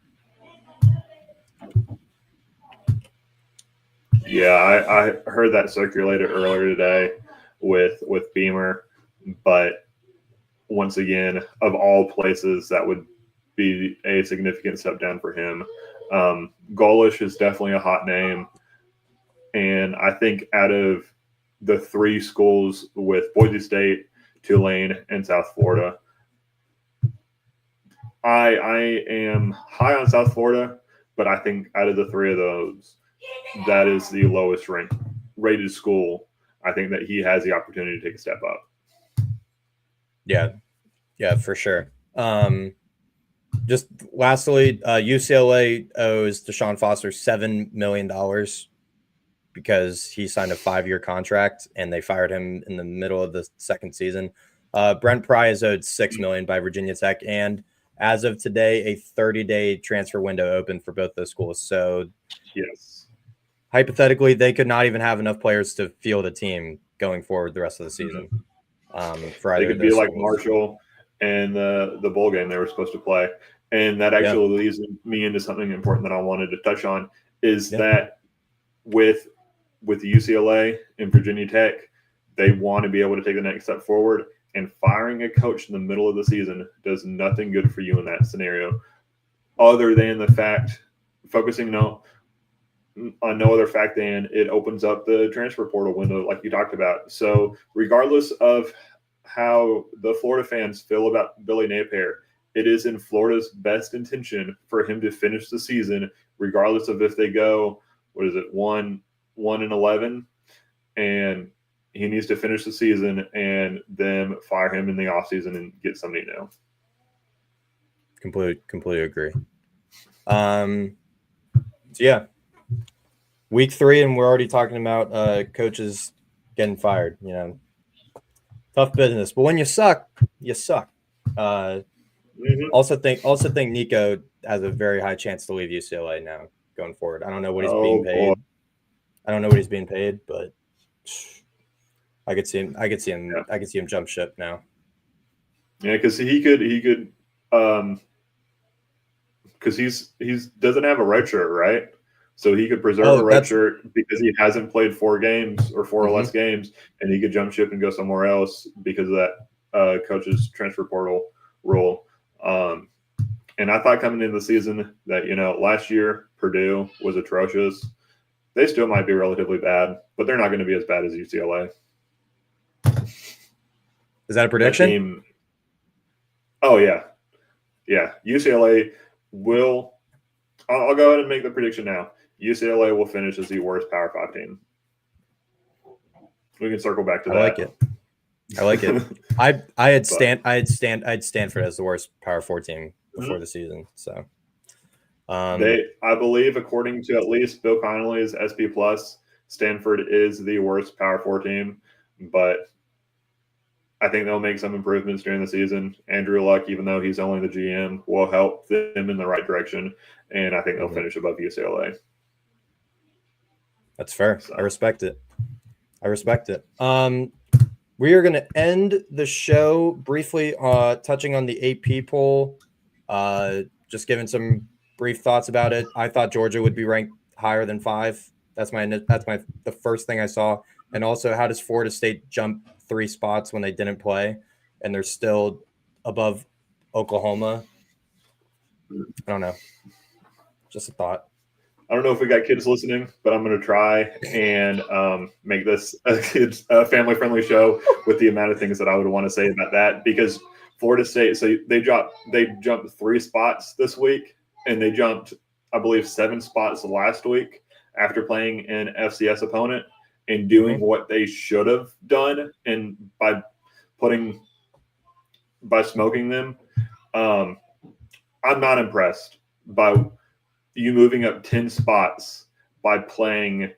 Yeah, I heard that circulated earlier today with Beamer, but once again, of all places, that would be a significant step down for him. Golish is definitely a hot name, and I think out of the three schools with Boise State, Tulane, and South Florida, I am high on South Florida, but I think out of the three of those, that is the lowest rated school. I think that he has the opportunity to take a step up. Yeah, for sure. Just lastly, UCLA owes Deshaun Foster $7 million because he signed a 5-year contract and they fired him in the middle of the second season. Brent Pry is owed $6 million by Virginia Tech, and as of today, a 30-day transfer window open for both those schools. So, yes, hypothetically, they could not even have enough players to field a team going forward the rest of the season. For either they could be like Marshall and the bowl game they were supposed to play. And that actually leads me into something important that I wanted to touch on is that with UCLA and Virginia Tech, they want to be able to take the next step forward, and firing a coach in the middle of the season does nothing good for you in that scenario, other than the fact focusing on no other fact than it opens up the transfer portal window like you talked about. So regardless of how the Florida fans feel about Billy Napier, it is in Florida's best intention for him to finish the season, regardless of if they go, 1-11, and he needs to finish the season and then fire him in the offseason and get somebody new. Completely agree. So yeah, week 3, and we're already talking about coaches getting fired. Tough business. But when you suck, you suck. Also think Nico has a very high chance to leave UCLA now going forward. I don't know what he's being paid. Boy. I don't know what he's being paid, but I could see him. I could see him. Yeah. I could see him jump ship now. Yeah, because he could because he's doesn't have a red shirt, right? So he could preserve a red shirt because he hasn't played 4 games or 4 or less games, and he could jump ship and go somewhere else because of that coach's transfer portal rule. And I thought coming into the season that last year Purdue was atrocious. They still might be relatively bad, but they're not going to be as bad as UCLA. Is that a prediction? Oh yeah. UCLA will. I'll go ahead and make the prediction now. UCLA will finish as the worst Power 5 team. We can circle back to that. I like it. I had Stanford as the worst Power 4 team before the season. So I believe, according to at least Bill Connolly's SP Plus, Stanford is the worst Power 4 team, but I think they'll make some improvements during the season. Andrew Luck, even though he's only the GM, will help them in the right direction, and I think they'll finish above UCLA. That's fair. So. I respect it. We are going to end the show briefly touching on the AP poll, just giving some brief thoughts about it. I thought Georgia would be ranked higher than 5. That's the first thing I saw. And also, how does Florida State jump 3 spots when they didn't play, and they're still above Oklahoma? I don't know. Just a thought. I don't know if we got kids listening, but I'm going to try and make this a family-friendly show with the amount of things that I would want to say about that. Because Florida State, so they jumped 3 spots this week, and they jumped, I believe, 7 spots last week after playing an FCS opponent and doing what they should have done, and by smoking them. I'm not impressed by you moving up 10 spots by playing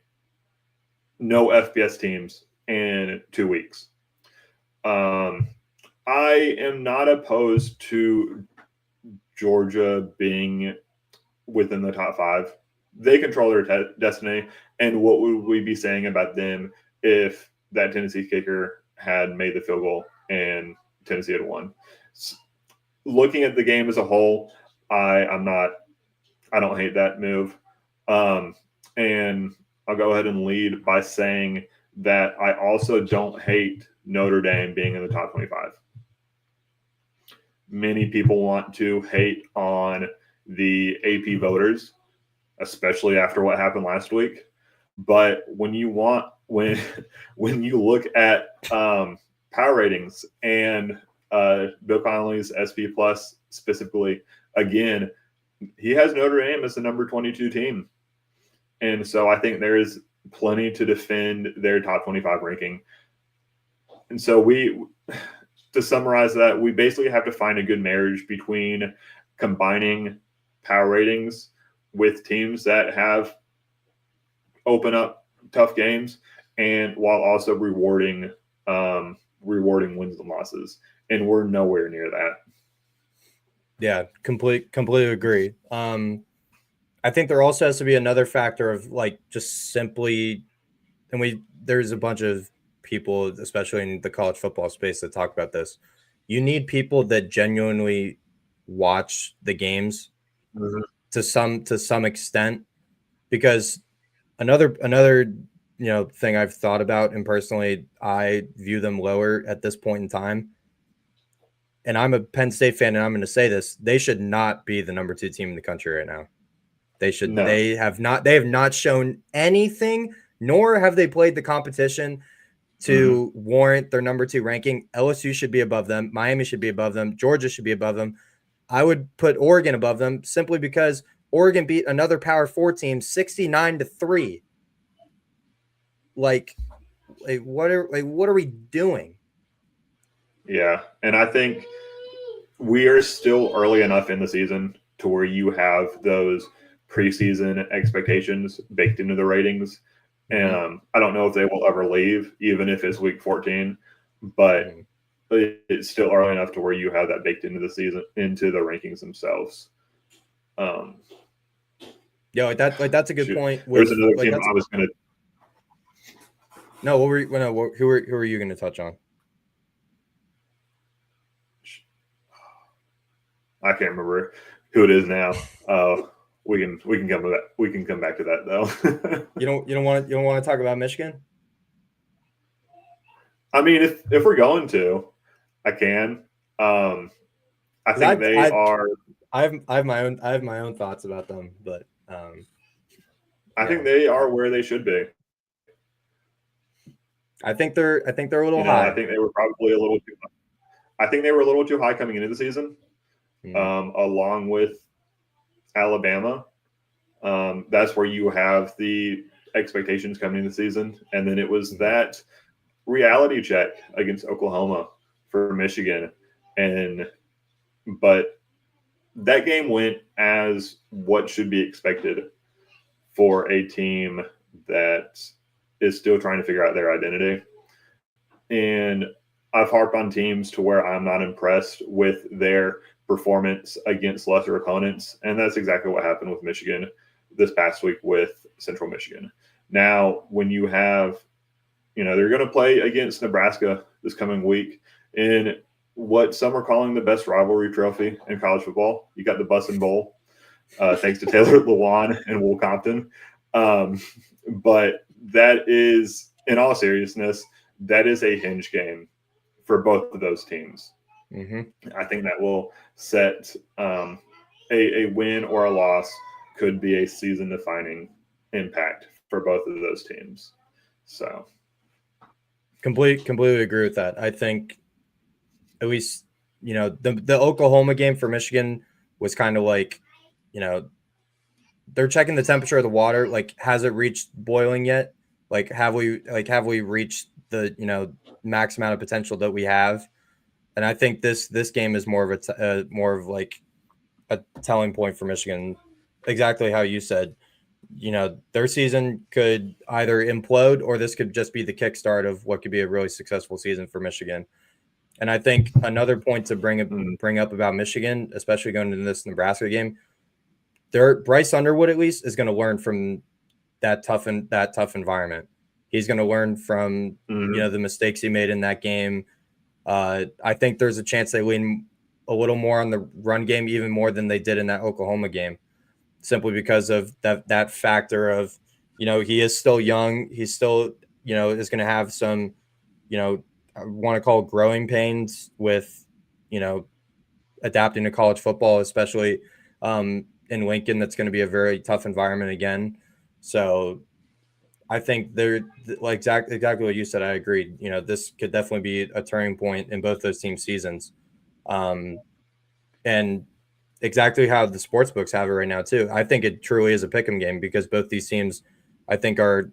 no FBS teams in 2 weeks. I am not opposed to Georgia being within the top 5. They control their destiny. And what would we be saying about them if that Tennessee kicker had made the field goal and Tennessee had won? Looking at the game as a whole, I don't hate that move. And I'll go ahead and lead by saying that I also don't hate Notre Dame being in the top 25. Many people want to hate on the AP voters, especially after what happened last week. But when you look at power ratings and Bill Connolly's SP Plus specifically, again, he has Notre Dame as the number 22 team. And so I think there is plenty to defend their top 25 ranking. And so to summarize that, we basically have to find a good marriage between combining power ratings with teams that have open up tough games, and while also rewarding wins and losses. And we're nowhere near that. Yeah, completely agree. I think there also has to be another factor of just simply, and there's a bunch of people, especially in the college football space, that talk about this. You need people that genuinely watch the games to some extent, because another thing I've thought about, and personally I view them lower at this point in time. And I'm a Penn State fan, and I'm going to say this: they should not be the number 2 team in the country right now. They have not shown anything, nor have they played the competition to warrant their number 2 ranking. LSU should be above them. Miami should be above them. Georgia should be above them. I would put Oregon above them simply because Oregon beat another Power 4 team 69-3. What are we doing? Yeah, and I think we are still early enough in the season to where you have those preseason expectations baked into the ratings. And I don't know if they will ever leave, even if it's week 14, but it's still early enough to where you have that baked into the season, into the rankings themselves. Yeah, that's a good point. There's another team I was going to. No, who are you going to touch on? I can't remember who it is now. We can come back to that though. you don't want to talk about Michigan? I mean, if we're going to, I can. I think they are. I have my own thoughts about them, but I think they are where they should be. I think they're a little high. I think they were probably a little too high. I think they were a little too high coming into the season, along with Alabama. That's where you have the expectations coming into the season. And then it was that reality check against Oklahoma for Michigan. But that game went as what should be expected for a team that is still trying to figure out their identity. And I've harped on teams to where I'm not impressed with their performance against lesser opponents. And that's exactly what happened with Michigan this past week with Central Michigan. Now, when you have, they're going to play against Nebraska this coming week in what some are calling the best rivalry trophy in college football. You got the Bussin' Bowl, thanks to Taylor Lewan and Will Compton. But that is, in all seriousness, that is a hinge game for both of those teams. I think that will set a win or a loss could be a season-defining impact for both of those teams. So, completely agree with that. I think at least the Oklahoma game for Michigan was kind of like, they're checking the temperature of the water. Like, has it reached boiling yet? Like, have we reached the max amount of potential that we have? And I think this game is more of like a telling point for Michigan. Exactly how you said, their season could either implode or this could just be the kickstart of what could be a really successful season for Michigan. And I think another point to bring up about Michigan, especially going into this Nebraska game, Bryce Underwood at least is going to learn from that tough environment. He's going to learn from the mistakes he made in that game. I think there's a chance they lean a little more on the run game, even more than they did in that Oklahoma game, simply because of that factor of, he is still young. He's still, is going to have some, I want to call growing pains with, adapting to college football, especially in Lincoln. That's going to be a very tough environment again. So I think they're like exactly what you said. I agree. This could definitely be a turning point in both those team seasons. And exactly how the sports books have it right now too. I think it truly is a pick'em game because both these teams, I think, are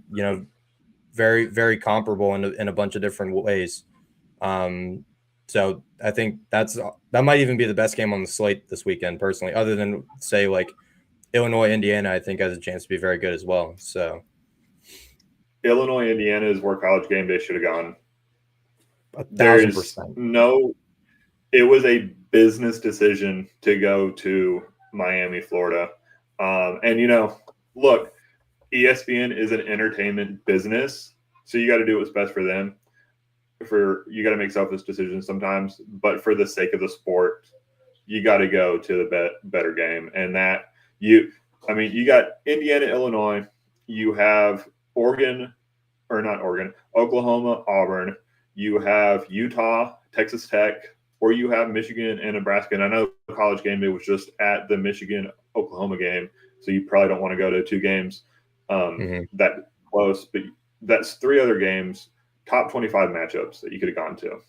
very, very comparable in a bunch of different ways. So I think that might even be the best game on the slate this weekend, personally, other than say like Illinois, Indiana. I think has a chance to be very good as well. So Illinois, Indiana is where College Game Day should have gone. 1,000%. It was a business decision to go to Miami, Florida. And, look, ESPN is an entertainment business, so you got to do what's best for them. You got to make selfish decisions sometimes, but for the sake of the sport, you got to go to the better game. And you got Indiana, Illinois, you have Oklahoma, Auburn, you have Utah, Texas Tech, or you have Michigan and Nebraska. And I know College Game Day was just at the Michigan-Oklahoma game, so you probably don't want to go to two games that close. But that's three other games, top 25 matchups that you could have gone to.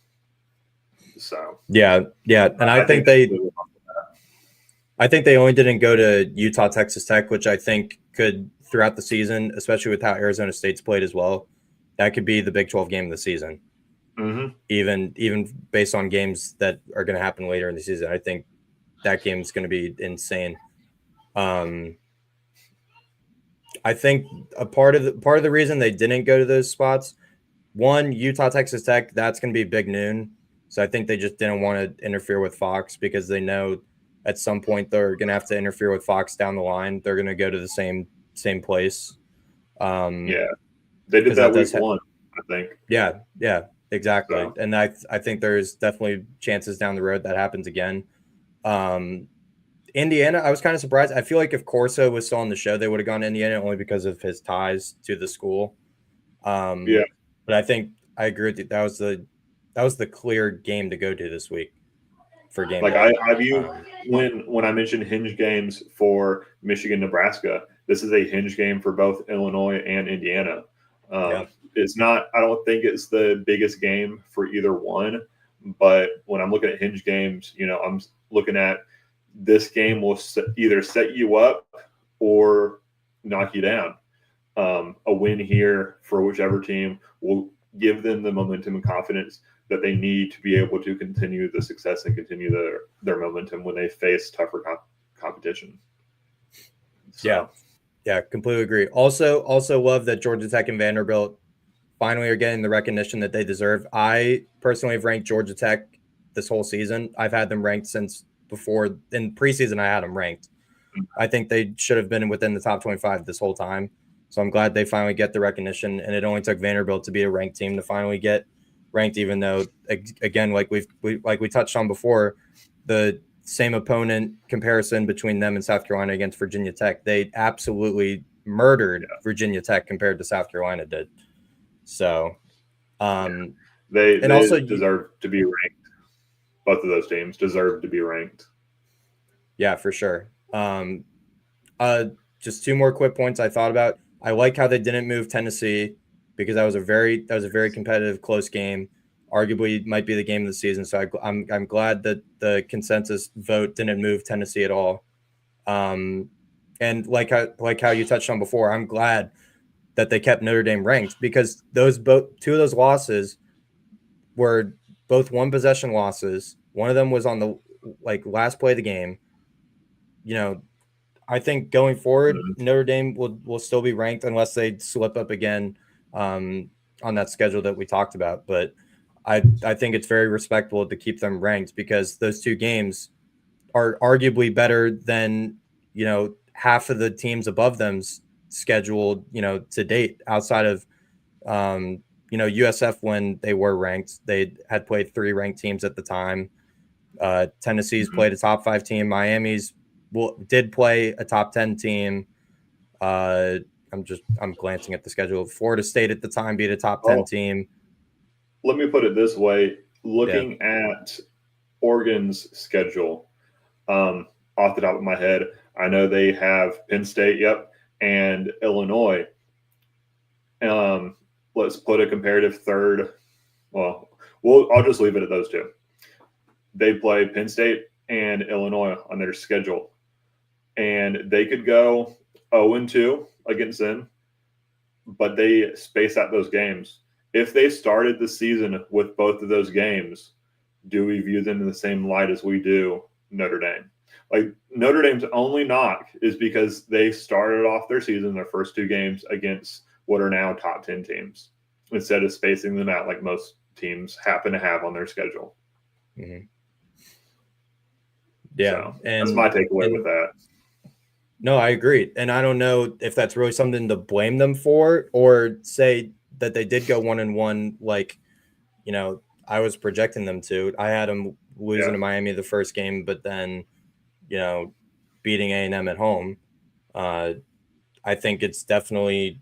So yeah, and I think they only didn't go to Utah, Texas Tech, which I think could throughout the season, especially with how Arizona State's played as well, that could be the Big 12 game of the season. even based on games that are going to happen later in the season. I think that game is going to be insane. I think a part of the reason they didn't go to those spots, one, Utah, Texas Tech, that's going to be big noon. So I think they just didn't want to interfere with Fox because they know at some point they're going to have to interfere with Fox down the line. They're going to go to the same place. Yeah, they did that week one, I think. Yeah, exactly. So. And I think there's definitely chances down the road that happens again. Indiana, I was kind of surprised. I feel like if Corso was still on the show, they would have gone to Indiana only because of his ties to the school. Yeah, but I think I agree with you. That was the clear game to go to this week for game. Like I view when I mentioned hinge games for Michigan, Nebraska, this is a hinge game for both Illinois and Indiana. It's not. I don't think it's the biggest game for either one, but when I'm looking at hinge games, I'm looking at this game will either set you up or knock you down. A win here for whichever team will give them the momentum and confidence that they need to be able to continue the success and continue their momentum when they face tougher competition. So. Yeah, completely agree. Also love that Georgia Tech and Vanderbilt finally are getting the recognition that they deserve. I personally have ranked Georgia Tech this whole season. I've had them ranked since before in preseason. I had them ranked. I think they should have been within the top 25 this whole time. So I'm glad they finally get the recognition. And it only took Vanderbilt to be a ranked team to finally get ranked, even though, again, like we touched on before, the same opponent comparison between them and South Carolina against Virginia Tech, they absolutely murdered Virginia Tech compared to South Carolina did. So they also deserve to be ranked. Both of those teams deserve to be ranked. Yeah, for sure. Just two more quick points I thought about. I like how they didn't move Tennessee because that was a very competitive, close game. Arguably might be the game of the season. So I'm glad that the consensus vote didn't move Tennessee at all. And like how you touched on before, I'm glad that they kept Notre Dame ranked because two of those losses were both one possession losses. One of them was on the last play of the game. I think going forward, Notre Dame will still be ranked unless they slip up again on that schedule that we talked about. But I think it's very respectable to keep them ranked because those two games are arguably better than half of the teams above them's scheduled to date outside of USF when they were ranked. They had played 3 ranked teams at the time. Tennessee's played a top 5 team. Miami's did play a top 10 team. I'm glancing at the schedule. Florida State at the time beat a top 10 team. Let me put it this way. Looking at Oregon's schedule, off the top of my head, I know they have Penn State, and Illinois. Let's put a comparative third. Well, I'll just leave it at those two. They play Penn State and Illinois on their schedule. And they could go 0-2 against them, but they space out those games. If they started the season with both of those games, do we view them in the same light as we do Notre Dame? Like Notre Dame's only knock is because they started off their season, their first 2 games, against what are now top 10 teams, instead of spacing them out like most teams happen to have on their schedule. Mm-hmm. Yeah, so that's my takeaway with that. No, I agree. And I don't know if that's really something to blame them for or say that they did go 1-1 like, I was projecting them to. I had them losing to Miami the first game, but then, beating A&M at home. I think it's definitely,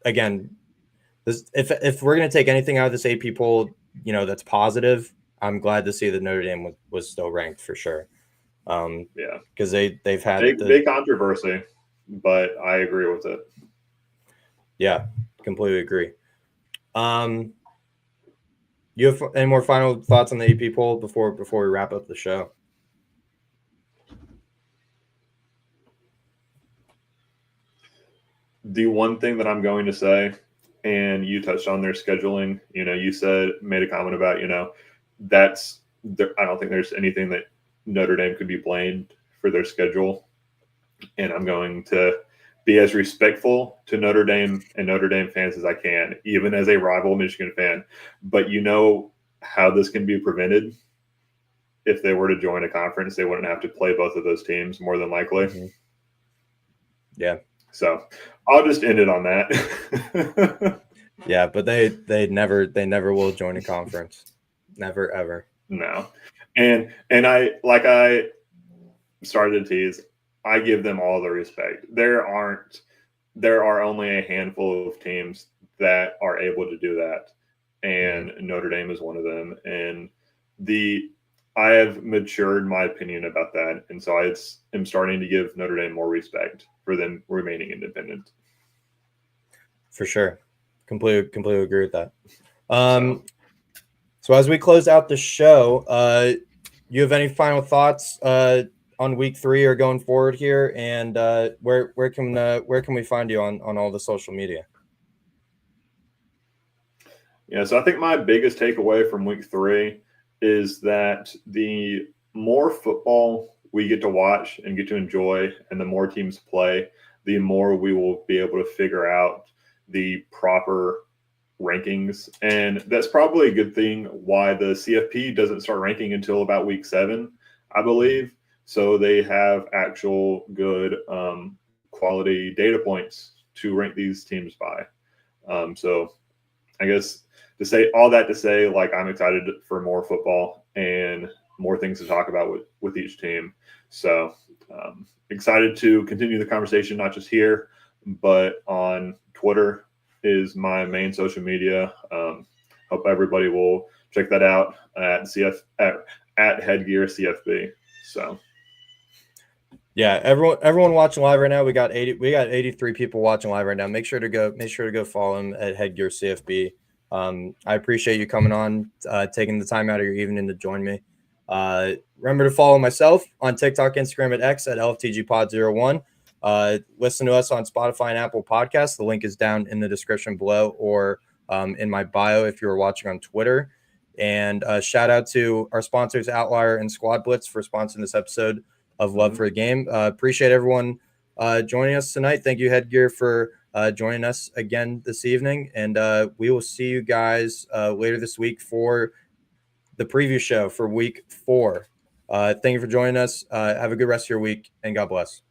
again, if we're going to take anything out of this AP poll, that's positive, I'm glad to see that Notre Dame was still ranked for sure. Because they've had big controversy, but I agree with it. Yeah, completely agree. You have any more final thoughts on the AP poll before we wrap up the show? The one thing that I'm going to say and you touched on their scheduling. You made a comment about, I don't think there's anything that Notre Dame could be blamed for their schedule. And I'm going to be as respectful to Notre Dame and Notre Dame fans as I can, even as a rival Michigan fan. But you know how this can be prevented? If they were to join a conference, they wouldn't have to play both of those teams, more than likely. Mm-hmm. Yeah. So I'll just end it on that. Yeah, but they never will join a conference. Never, ever. No. And I started to tease, I give them all the respect. There are only a handful of teams that are able to do that. And Notre Dame is one of them. And I have matured my opinion about that. And so I am starting to give Notre Dame more respect for them remaining independent. For sure. Completely agree with that. So as we close out the show, you have any final thoughts on week 3 or going forward here? And where can we find you on all the social media? Yeah, so I think my biggest takeaway from week 3 is that the more football we get to watch and get to enjoy, and the more teams play, the more we will be able to figure out the proper rankings. And that's probably a good thing why the CFP doesn't start ranking until about week 7, I believe. So they have actual good quality data points to rank these teams by. So I guess to say all that to say, like, I'm excited for more football and more things to talk about with each team. So excited to continue the conversation, not just here, but on Twitter is my main social media. Hope everybody will check that out at Headgear CFB. So yeah, everyone watching live right now, we got 83 people watching live right now. Make sure to go follow them at Headgear CFB. I appreciate you coming on, taking the time out of your evening to join me. Remember to follow myself on TikTok, Instagram, at X at LFTGpod01. Listen to us on Spotify and Apple Podcasts. The link is down in the description below, or in my bio if you're watching on Twitter. And shout out to our sponsors, Outlier and Squad Blitz, for sponsoring this episode of Love for the Game. Appreciate everyone joining us tonight. Thank you, Headgear, for joining us again this evening. And we will see you guys later this week for the preview show for week 4. Thank you for joining us. Have a good rest of your week, and God bless.